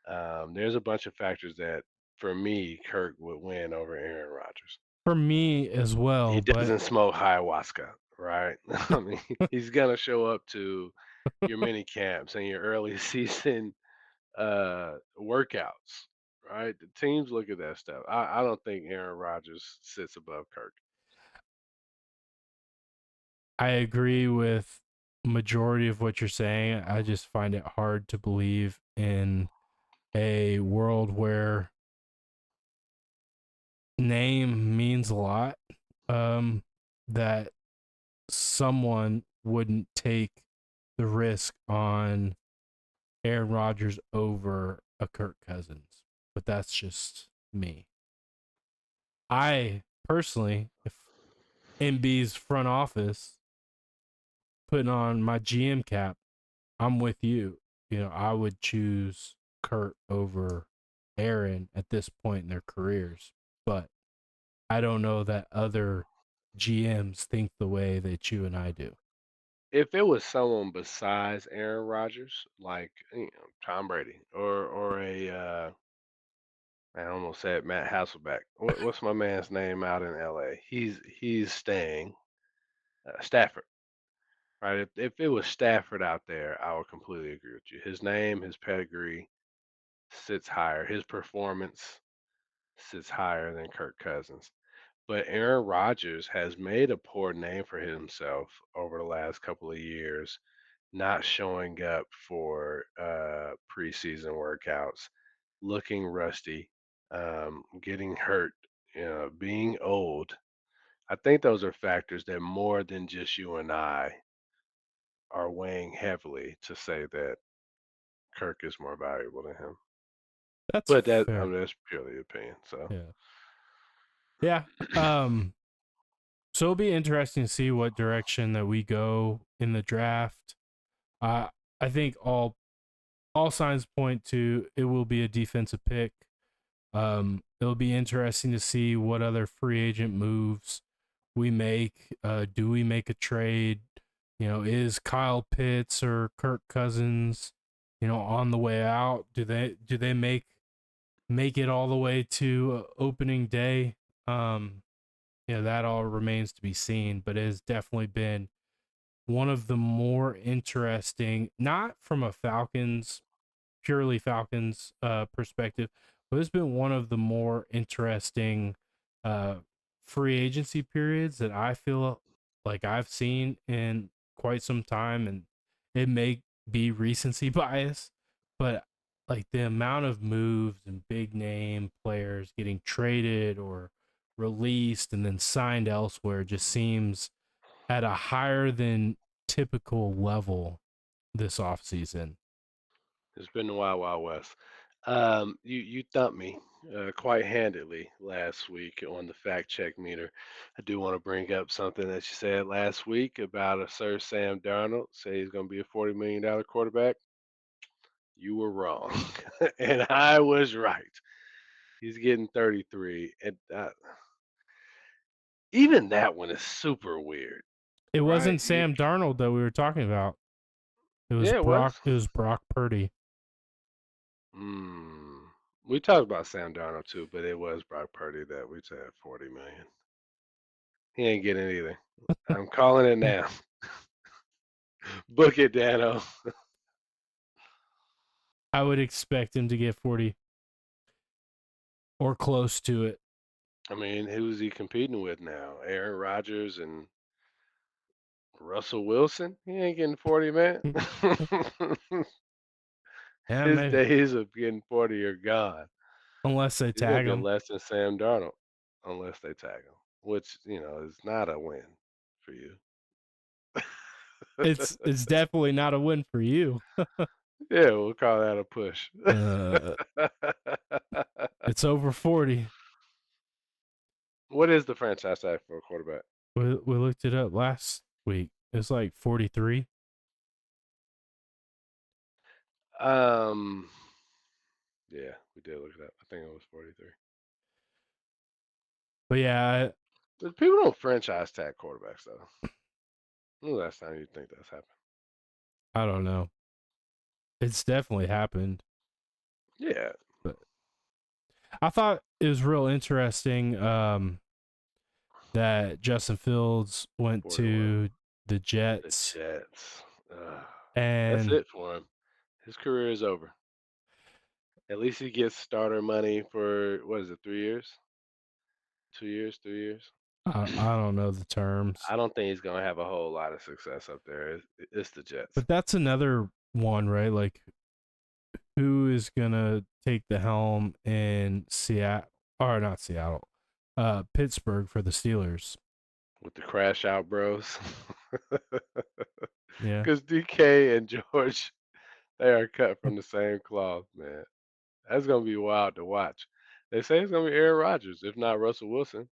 There's a bunch of factors that, for me, Kirk would win over Aaron Rodgers. For me as well, He but doesn't smoke ayahuasca, right? I mean, he's gonna show up to your mini camps and your early season workouts, right? The teams look at that stuff. I don't think Aaron Rodgers sits above Kirk. I agree with majority of what you're saying. I just find it hard to believe in a world where name means a lot. Um, that someone wouldn't take the risk on Aaron Rodgers over a Kirk Cousins. But that's just me. I personally, if MB's front office putting on my GM cap, I'm with you. I would choose Kurt over Aaron at this point in their careers. But I don't know that other GMs think the way that you and I do. If it was someone besides Aaron Rodgers, like Tom Brady or a I almost said Matt Hasselbeck. What's my man's name out in LA? He's staying Stafford, right? If it was Stafford out there, I would completely agree with you. His name, his pedigree sits higher. His performance sits higher than Kirk Cousins. But Aaron Rodgers has made a poor name for himself over the last couple of years not showing up for preseason workouts, looking rusty, getting hurt, being old. I think those are factors that more than just you and I are weighing heavily to say that Kirk is more valuable than him. That's But that I fair. mean, that's purely opinion. So Yeah. Yeah. Um, so it'll be interesting to see what direction that we go in the draft. Uh, I think all signs point to it will be a defensive pick. It'll be interesting to see what other free agent moves we make. Do we make a trade? Is Kyle Pitts or Kirk Cousins, on the way out? Do they make it all the way to opening day? Um, that all remains to be seen, but it has definitely been one of the more interesting, not from a Falcons purely Falcons perspective, but it's been one of the more interesting uh, free agency periods that I feel like I've seen in quite some time, and it may be recency bias, but like the amount of moves and big name players getting traded or released and then signed elsewhere just seems at a higher than typical level this offseason. it's been the wild, wild west. You thumped me quite handedly last week on the fact check meter. I do want to bring up something that you said last week about a Sir Sam Darnold. Say he's going to be a $40 million quarterback. You were wrong, and I was right. He's getting 33, and even that one is super weird, It right? wasn't Sam Darnold that we were talking about. It was Yeah, it was. Brock. It was Brock Purdy. Mm. We talked about Sam Darnold too, but it was Brock Purdy that we said 40 million. He ain't getting it either. I'm calling it now. Book it, Dano. I would expect him to get 40 or close to it. I mean, who's he competing with now? Aaron Rodgers and Russell Wilson? He ain't getting 40, man. Yeah, His maybe days of getting 40 are gone. unless they He's gonna tag get him. less than Sam Darnold unless they tag him, which is not a win for you. It's definitely not a win for you. Yeah, we'll call that a push. Uh, it's over 40. What is the franchise tag for a quarterback? We looked it up last week. It's like 43. Um, yeah, we did look it up. I think it was 43. But yeah, But people don't franchise tag quarterbacks though. When was the last time you think that's happened? I don't know. It's definitely happened. Yeah, But I thought it was real interesting that Justin Fields went 41. to the The Jets Jets. Ugh, that's and it for him. His career is over. At least he gets starter money for what is it? 3 years? 2 years? 3 years? I don't know the terms. I don't think he's gonna have a whole lot of success up there. It's the Jets But that's another one, right? Like who is gonna take the helm in Seattle or not Seattle, Pittsburgh for the Steelers? with the crash out bros. Yeah. Because DK and George, they are cut from the same cloth, man. That's gonna be wild to watch. They say it's gonna be Aaron Rodgers, if not Russell Wilson.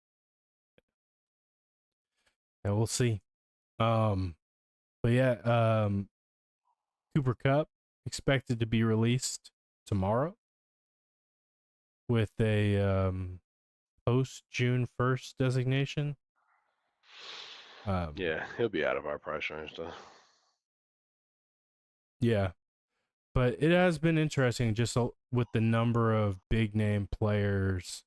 Yeah, we'll see. Um, but yeah, Cooper Cup expected to be released tomorrow with a post June 1st designation. Um, Yeah, he'll be out of our price range though. yeah, but it has been interesting just with the number of big name players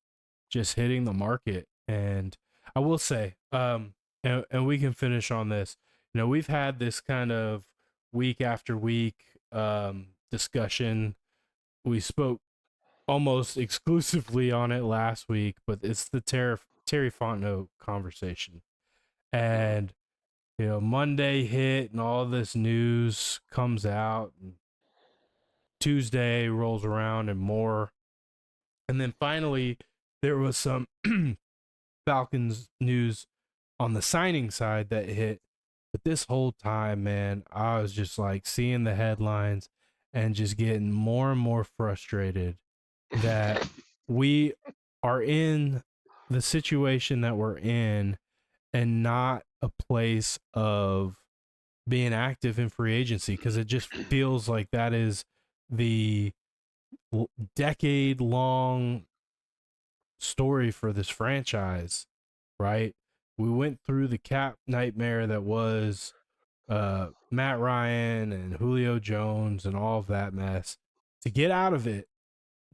just hitting the market. And I will say, and we can finish on this. We've had this kind of week after week discussion. We spoke almost exclusively on it last week, but it's the Terry Fontenot conversation. Mhm. And Monday hit and all this news comes out, and Tuesday rolls around and more. And then finally, there was some Falcons news on the signing side that hit. But this whole time, man, I was just like seeing the headlines and just getting more and more frustrated that we are in the situation that we're in and not a place of being active in free agency, because it just feels like that is the decade long story for this franchise, right? We went through the cap nightmare that was Matt Ryan and Julio Jones and all of that mess, to get out of it,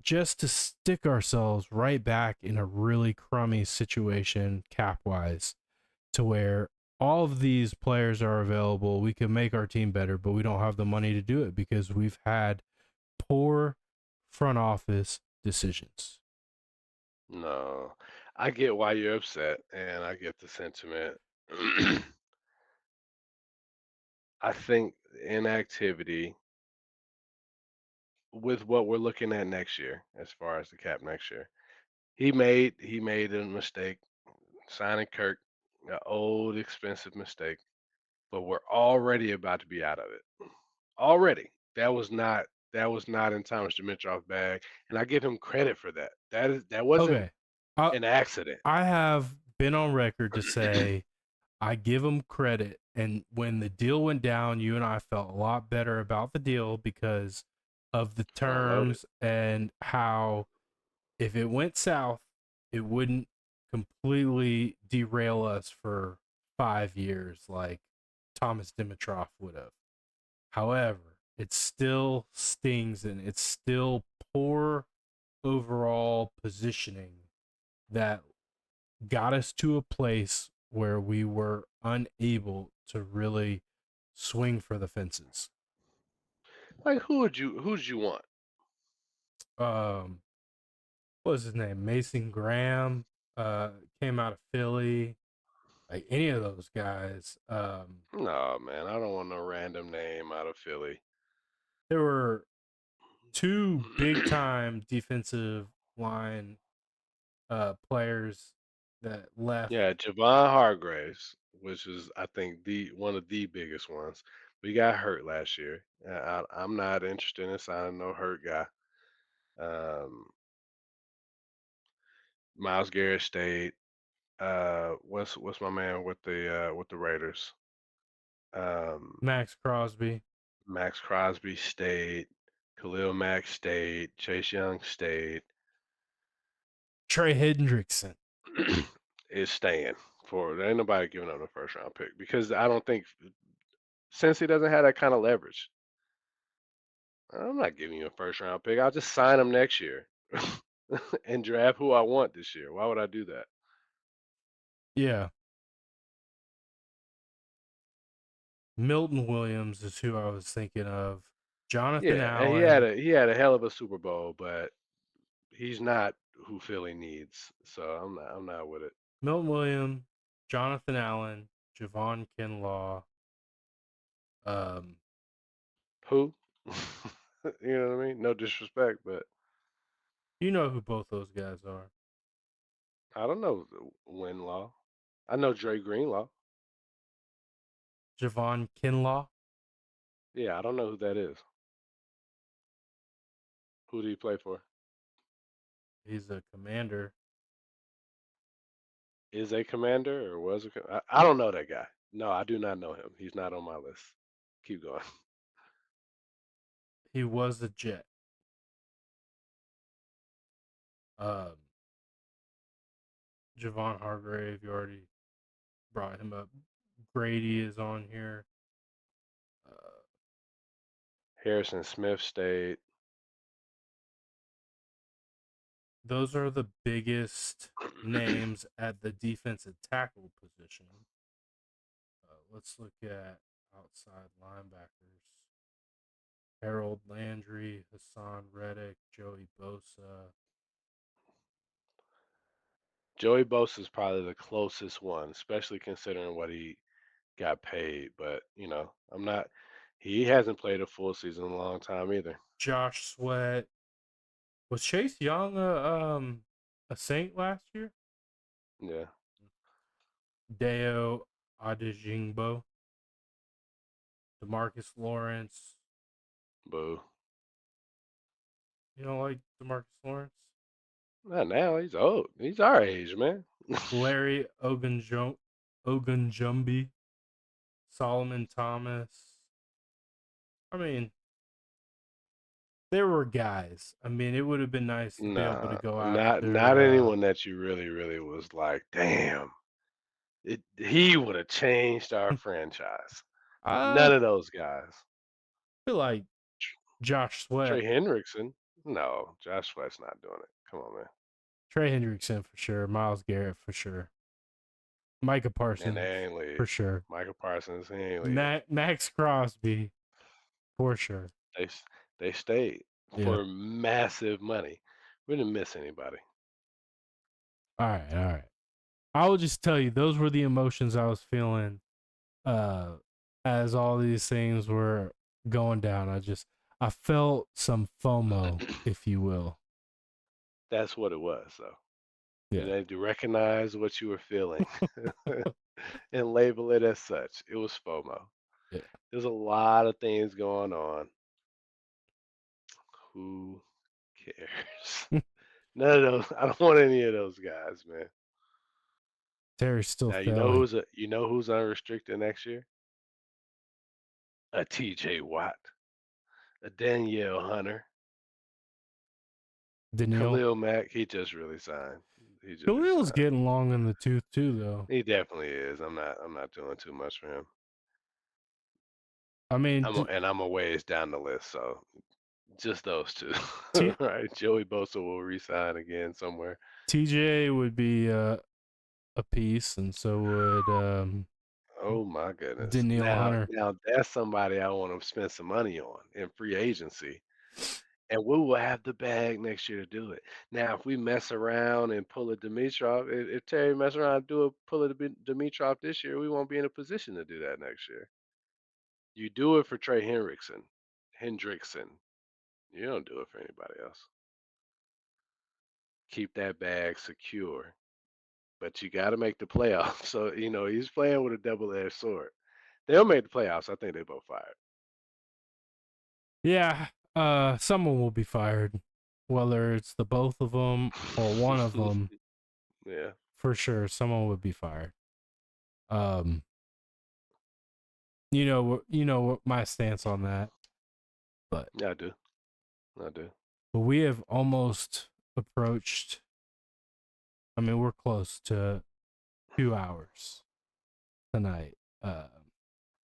just to stick ourselves right back in a really crummy situation cap wise, to where all of these players are available. We can make our team better, but we don't have the money to do it because we've had poor front office decisions. No, I get why you're upset, and I get the sentiment. I think inactivity with what we're looking at next year, as far as the cap next year, he made a mistake signing Kirk, an old expensive mistake, but we're already about to be out of it. Already, that was not in Thomas Dimitroff bag, and I give him credit for that. That wasn't Okay. I, an accident. I have been on record to say I give him credit. And when the deal went down, you and I felt a lot better about the deal because of the Front loaded. terms and how, if it went south, it wouldn't completely derail us for 5 years like Thomas Dimitroff would have. However, it still stings and it's still poor overall positioning that got us to a place where we were unable to really swing for the fences. Like who'd you want? Um, what was his name? Mason Graham uh, came out of Philly. Like any of those guys. No, man, I don't want no random name out of Philly. There were two big time defensive line players that left. Yeah, Javon Hargraves, which is I think the one of the biggest ones. We got hurt last year. I'm not interested in signing no hurt guy. Um, Miles Garrett stayed. What's my man with the Raiders? Um, Max Crosby, Max Crosby stayed. Khalil Mack stayed. Chase Young stayed. Trey Hendrickson. Is staying for. There ain't nobody giving up the first round pick because I don't think since he doesn't have that kind of leverage. I'm not giving you a first round pick. I'll just sign him next year and draft who I want this year. Why would I do that? Yeah, Milton Williams is who I was thinking of. Jonathan Yeah, and he had Allen. a hell of a Super Bowl, but he's not who Philly needs. So I'm not with it. Milton Williams, Jonathan Allen, Javon Kinlaw. Um, Who? You know what I mean? No disrespect, but you know who both those guys are. I don't know Winlaw. I know Dre Greenlaw. Javon Kinlaw. Yeah, I don't know who that is. Who do you play for? He's a commander. Is a commander or was a I don't know that guy. No, I do not know him. He's not on my list. Keep going. He was a Jet. Um, Javon Hargrave. You already brought him up. Grady is on here. Uh, Harrison Smith stayed. those are the biggest names at the defensive tackle position. Let's look at outside linebackers. Harold Landry, Hassan Reddick, Joey Bosa. Joey Bosa is probably the closest one, especially considering what he got paid. But I'm not. He hasn't played a full season in a long time either. Josh Sweat. Was Chase Young a Saint last year? Yeah, Deo Adejingbo, Demarcus Lawrence. boo. You don't like Demarcus Lawrence? Not now. He's old. He's our age, man. Larry Ogunjumbi, Solomon Thomas. I mean, there were guys. I mean, it would have been nice to be able to Nah, go not after. anyone that you really was like, damn, he would have changed our franchise. I None of those guys. feel like Josh Sweat, Trey Hendrickson, no, Josh Sweat's not doing it. Come on, man. Trey Hendrickson for sure, Miles Garrett for sure, Micah And Parsons they ain't for leave. sure, Michael Parsons, he ain't leaving. Max Crosby for sure. They stayed Yeah. for massive money. We didn't miss anybody. All right. All right. I will just tell you, those were the emotions I was feeling uh as all these things were going down. I felt some FOMO, if you will. That's what it was, though. You Yeah. need to recognize what you were feeling and label it as such. It was FOMO. Yeah. There's a lot of things going on. Who cares? None of those. I don't want any of those guys, man. Terry's still Now failing. you know who's unrestricted next year? A T.J. Watt, a Danielle Hunter, Daniil. Khalil Mack. He just really signed. He just Khalil's resigned. getting long in the tooth too, though. He definitely is. I'm not doing too much for him. I mean, I'm a ways down the list, so just those two. T- Right? Joey Bosa will resign again somewhere. TJ would be a piece, and so would Oh my goodness. Daniil Hunter. Now that's somebody I want to spend some money on in free agency. And we will have the bag next year to do it. Now, if we mess around and pull a Dimitrov, if Terry mess around and pull a Dimitrov this year, we won't be in a position to do that next year. You do it for Trey Hendrickson. You don't do it for anybody else. Keep that bag secure, but you got to make the playoffs. So he's playing with a double-edged sword. They'll make the playoffs. I think they both fired. Yeah, someone will be fired, whether it's the both of them or one of them. Yeah, For sure, someone would be fired. Um, you know what my stance on that, but yeah, I do. I do. we have almost approached. I mean, we're close to 2 hours tonight.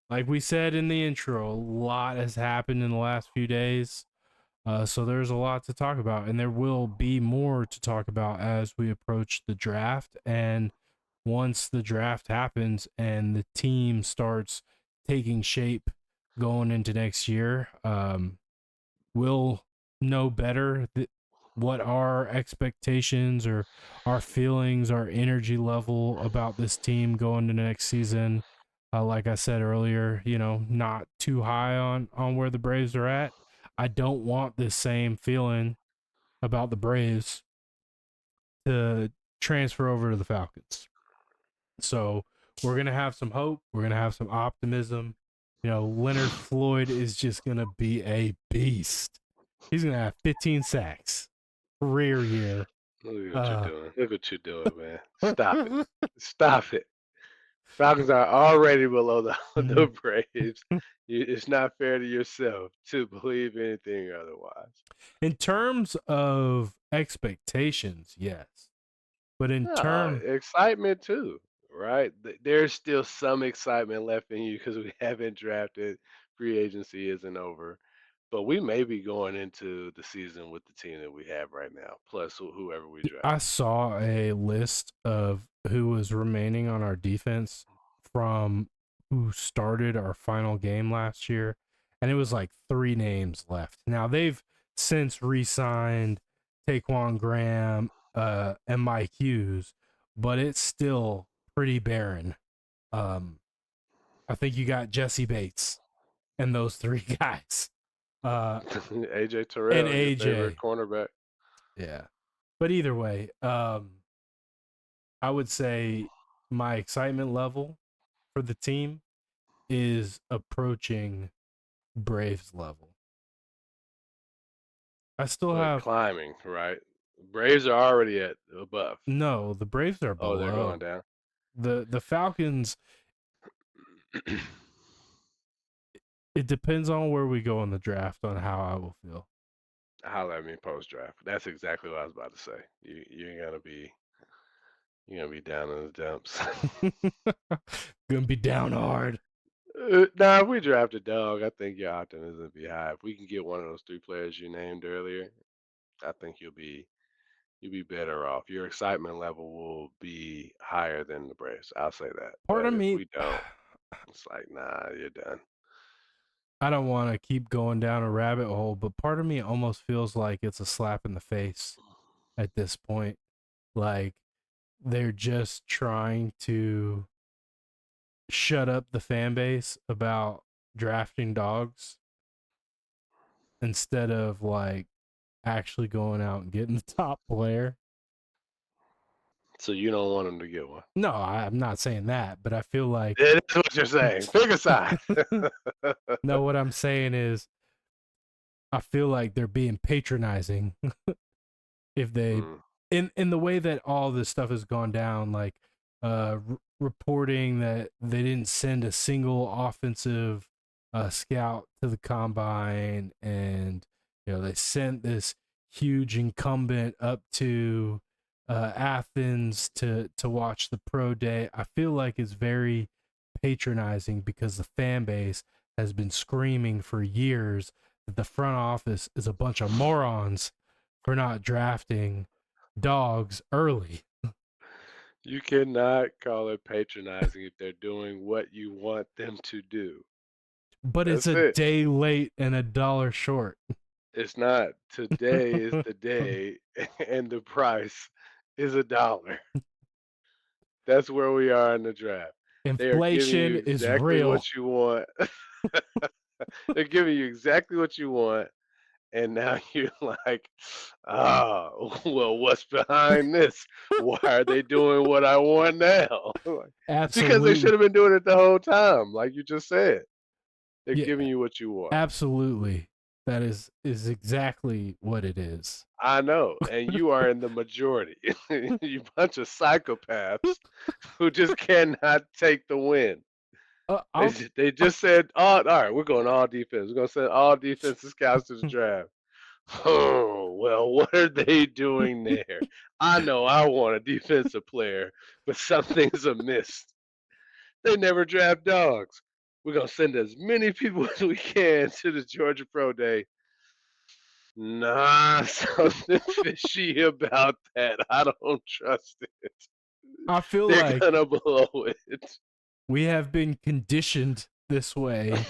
Like we said in the intro, a lot has happened in the last few days. So there's a lot to talk about, and there will be more to talk about as we approach the draft. And once the draft happens and the team starts taking shape going into next year, we'll know better what our expectations or our feelings, our energy level about this team going into next season. Like I said earlier, not too high on where the Braves are at. I don't want this same feeling about the Braves to transfer over to the Falcons. So we're gonna have some hope. We're gonna have some optimism. Leonard Floyd is just gonna be a beast. He's gonna have 15 sacks, career year. Look what you're Uh, doing. Look what you're doing, man. Stop it. Stop it. Falcons are already below the Braves. It's not fair to yourself to believe anything otherwise. in terms of expectations, yes, but in No, term, excitement too, right? There's still some excitement left in you because we haven't drafted. Free agency isn't over, but we may be going into the season with the team that we have right now, plus whoever we I draft. saw a list of who was remaining on our defense from who started our final game last year, and it was like three names left. Now they've since re-signed Taquan Graham and Mike Hughes, but it's still pretty barren. Um, I think you got Jesse Bates and those three guys. AJ And Terrell, your favorite AJ. cornerback. Yeah. But either way, I would say my excitement level for the team is approaching Braves level. I still But have climbing, right? Braves are already at above. no, the Braves are Oh, they're going below. down. The Falcons, it depends on where we go in the draft on how I will feel. Holler at me post draft. That's exactly what I was about to say. You're gonna be down in the dumps. Gonna be down hard. Nah, if we draft a dog, I think your optimism will be high. If we can get one of those three players you named earlier, I think you'll be better off. Your excitement level will be higher than the Braves. I'll say that. Part But of if me we don't, it's like, nah, you're done. I don't want to keep going down a rabbit hole, but part of me almost feels like it's a slap in the face at this point. Like they're just trying to shut up the fan base about drafting dogs instead of like actually going out and getting the top player. So you don't want him to get one. No, I'm not saying that, but I feel like It is what you're saying. Pick a side. no, what I'm saying is I feel like they're being patronizing if they Mm. in the way that all this stuff has gone down, like reporting that they didn't send a single offensive scout to the combine, and they sent this huge incumbent up to Athens to watch the pro day. I feel like it's very patronizing because the fan base has been screaming for years that the front office is a bunch of morons for not drafting dogs early. You cannot call it patronizing if they're doing what you want them to do. But it's That's a it. day late and a dollar short. It's not. Today is the day, and the price is $1. That's where we are in the draft. They are giving you Inflation is exactly what real. you want. They're giving you exactly what you want, and now you're like, oh, well, what's behind this? Why are they doing what I want now? Like, it's because they should Absolutely. have been doing it the whole time, like you just said. They're Yeah, giving you what you want. absolutely. That is exactly what it is. I know, and you are in the majority. You bunch of psychopaths who just cannot take the win. They I'm they just said, "Oh, all right, we're going all defense. We're gonna send all defensive scouts to the draft." Oh, well, what are they doing there? I know I want a defensive player, but something's amiss. They never draft dogs. We're gonna send as many people as we can to the Georgia Pro Day. Nah, something fishy about that. I don't trust it. I feel They're like gonna blow it. we have been conditioned this way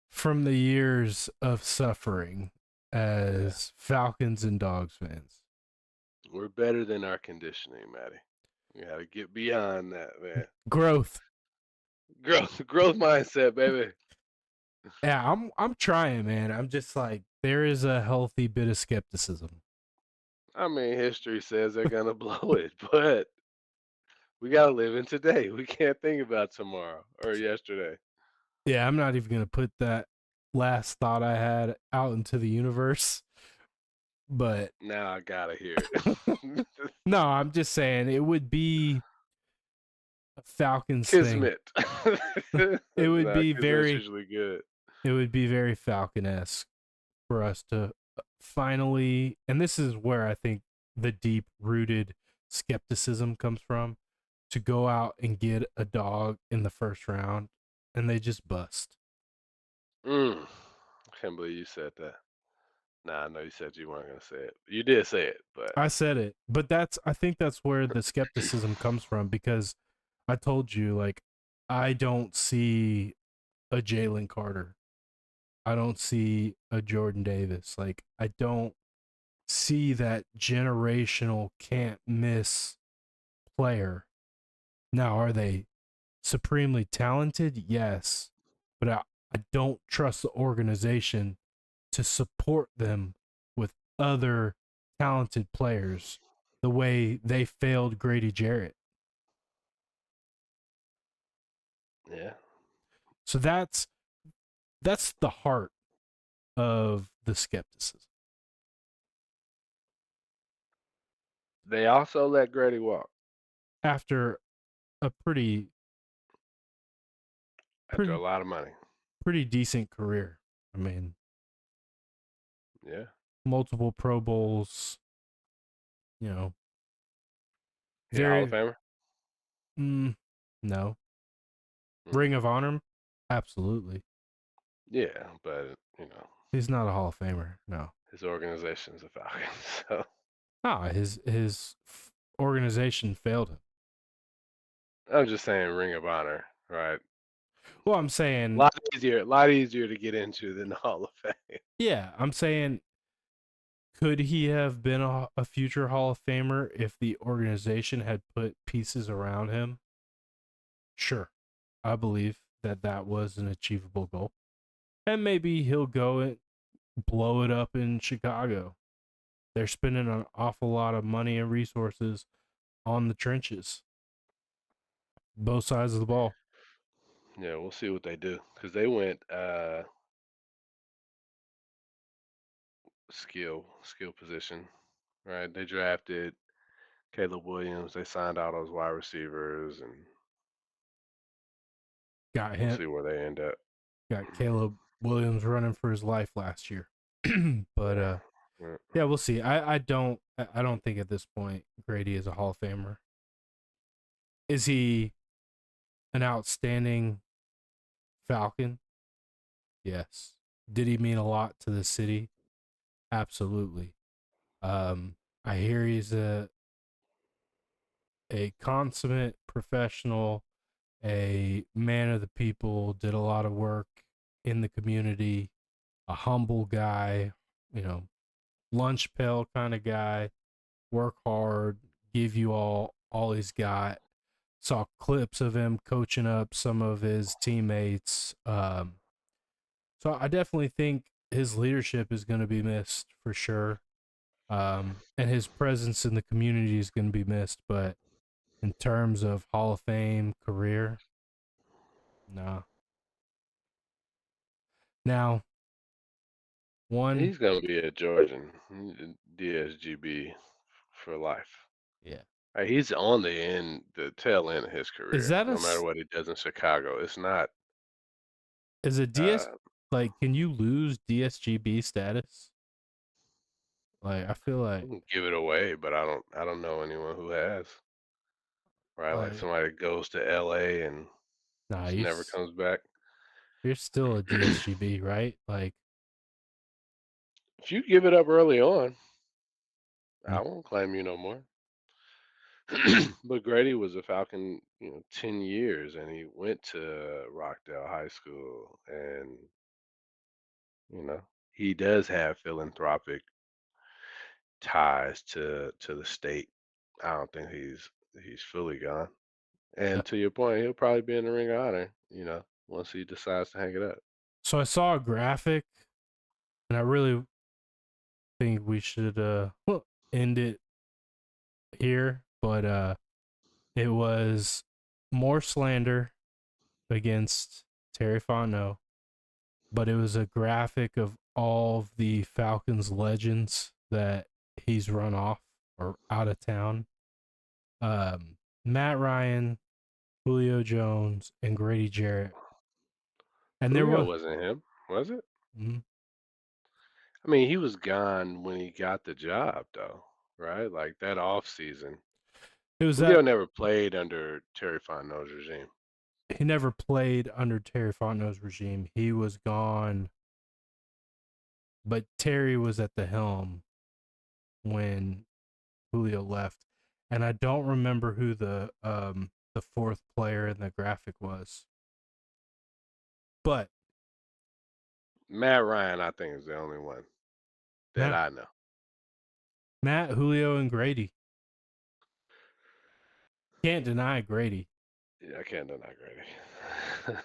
from the years of suffering Yeah, as Falcons and Dogs fans. we're better than our conditioning, Matty. We gotta get beyond that, man. Growth. Growth mindset, baby. Yeah, I'm trying, man. I'm just like there is a healthy bit of skepticism. I mean, history says they're gonna blow it, but we gotta live in today. We can't think about tomorrow or yesterday. Yeah, I'm not even gonna put that last thought I had out into the universe. But Now I gotta hear it. no, I'm just saying it would be a Falcons thing. Kismet. It would Nah, be Kismet's very usually good. Falcon-esque for us to finally, and this is where I think the deep rooted skepticism comes from, to go out and get a dog in the first round and they just bust. I can't believe you said that. Nah, I know you said you weren't gonna say it. You did say it, but I said it, but I think that's where the skepticism comes from, because I told you, like, I don't see a Jalen Carter. I don't see a Jordan Davis. Like, I don't see that generational can't miss player. Now, are they supremely talented, yes, but I don't trust the organization to support them with other talented players the way they failed Grady Jarrett. Yeah. So that's the heart of the skepticism. They also let Grady walk After a after a pretty lot of money. pretty decent career. I mean, Yeah. multiple Pro Bowls, you know, He a Hall of very Famer? no. Mm. Ring of Honor? Absolutely. Yeah, but He's not a Hall of Famer. No. his organization's the Falcons. So No, his organization failed him. I'm just saying Ring of Honor, right? Well, I'm saying, A lot easier to get into than the Hall of Fame. yeah, I'm saying, could he have been a future Hall of Famer if the organization had put pieces around him? Sure. I believe that that was an achievable goal. And maybe he'll go and blow it up in Chicago. They're spending an awful lot of money and resources on the trenches, both sides of the ball. Yeah, we'll see what they do because they went skill position, right? They drafted Caleb Williams. They signed all those wide receivers, and Got we'll him, see where they end up. got Caleb Williams running for his life last year. But Yeah. Yeah. yeah, we'll see. I don't think at this point Grady is a Hall of Famer. Is he an outstanding Falcon? Yes. Did he mean a lot to the city? Absolutely. I hear he's a consummate professional, a man of the people, did a lot of work in the community, a humble guy, you know, lunch pail kind of guy, work hard, give you all he's got. Saw clips of him coaching up some of his teammates. So I definitely think his leadership is going to be missed for sure. And his presence in the community is going to be missed. But in terms of Hall of Fame career, nah. Now, one, He's gonna be a Georgian, DSGB for life. yeah, He's on the tail end of his is career. that No matter what he does in Chicago, it's not. is a DS Uh, like? Can you lose DSGB status? Like, I feel you like can give it away, but I don't know anyone who has. Right, like like somebody that goes to LA and nah, just never comes back. you're still a DSGB, right? Like, If you give it up early on, mm, I won't claim you no more. But Grady was a Falcon, 10 years, and he went to Rockdale High School, and he does have philanthropic ties to the state. I don't think he's fully gone. yeah. And to your point, he'll probably be in the Ring of Honor, once he decides to hang it up. So I saw a graphic, and I really think we should end it here. But it was more slander against Terry Fontenot, but it was a graphic of all of the Falcons legends that he's run off or out of town. Matt Ryan, Julio Jones, and Grady Jarrett. And there Julio was wasn't him, was it? mm, I mean, he was gone when he got the job, though, right? Like that off season. it was Julio that never played under Terry Fontenot's regime. he never played under Terry Fontenot's regime. He was gone, but Terry was at the helm when Julio left. And I don't remember who the fourth player in the graphic was. But Matt Ryan, I think, is the only one that Matt I know. Matt, Julio, and Grady. Can't deny Grady. Yeah, I can't deny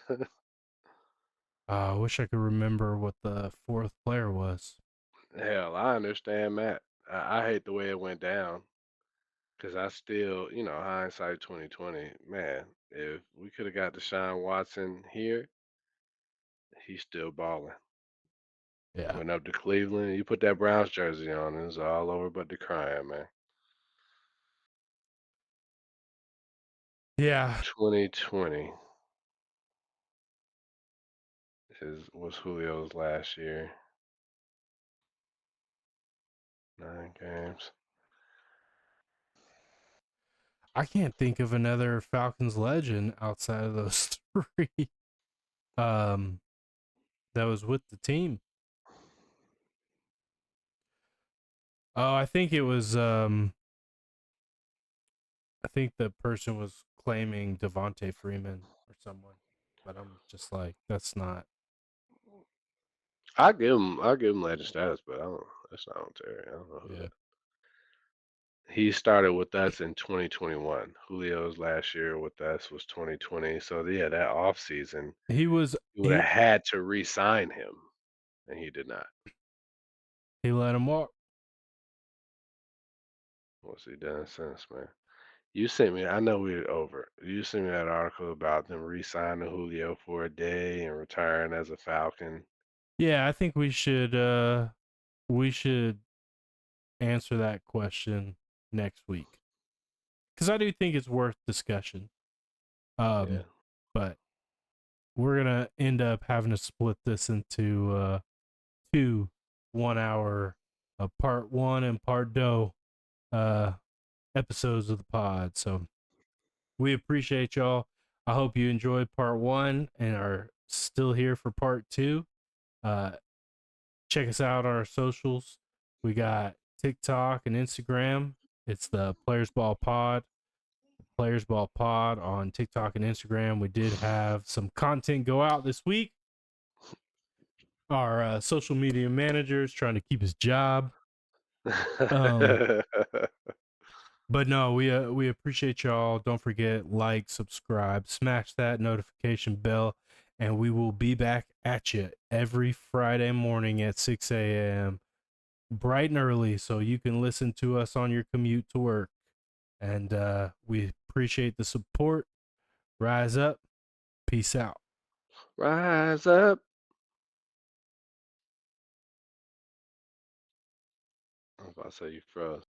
Grady. I wish I could remember what the fourth player was. Hell, I understand Matt. I hate the way it went down because I still, hindsight 2020, man. If we could have got Deshaun Watson here, he's still balling. Yeah. Went up to Cleveland. You put that Browns jersey on, and it's all over but the crying, man. Yeah. 2020 was Julio's last year. 9 games. I can't think of another Falcons legend outside of those three. Um, that was with the team. Oh, I think it was. I think the person was claiming Devontae Freeman or someone, but I'm just like, that's not. I give him legend status, but I don't. That's not on Terry. I don't know who Yeah, that. He started with us in 2021. Julio's last year with us was 2020. So yeah, that off season, he was. you would have He had to re-sign him, and he did not. he let him walk. What's he done since, man? You sent me. I know we're over. You sent me that article about them re-signing Julio for a day and retiring as a Falcon. Yeah, I think we should. We should answer that question next week because I do think it's worth discussion. Yeah. But we're gonna end up having to split this into two 1 hour part one and part two uh episodes of the pod. So we appreciate y'all. I hope you enjoyed part one and are still here for part two. Uh check us out on our socials. We got TikTok and Instagram. It's the Players Ball Pod. Players Ball Pod on TikTok and Instagram. We did have some content go out this week. Our social media manager is trying to keep his job. Um, but no, we appreciate y'all. Don't forget, like, subscribe, smash that notification bell, and we will be back at you every Friday morning at 6 a.m. bright and early, so you can listen to us on your commute to work. And we appreciate the support. Rise up. Peace out. Rise up. I was about to say you froze.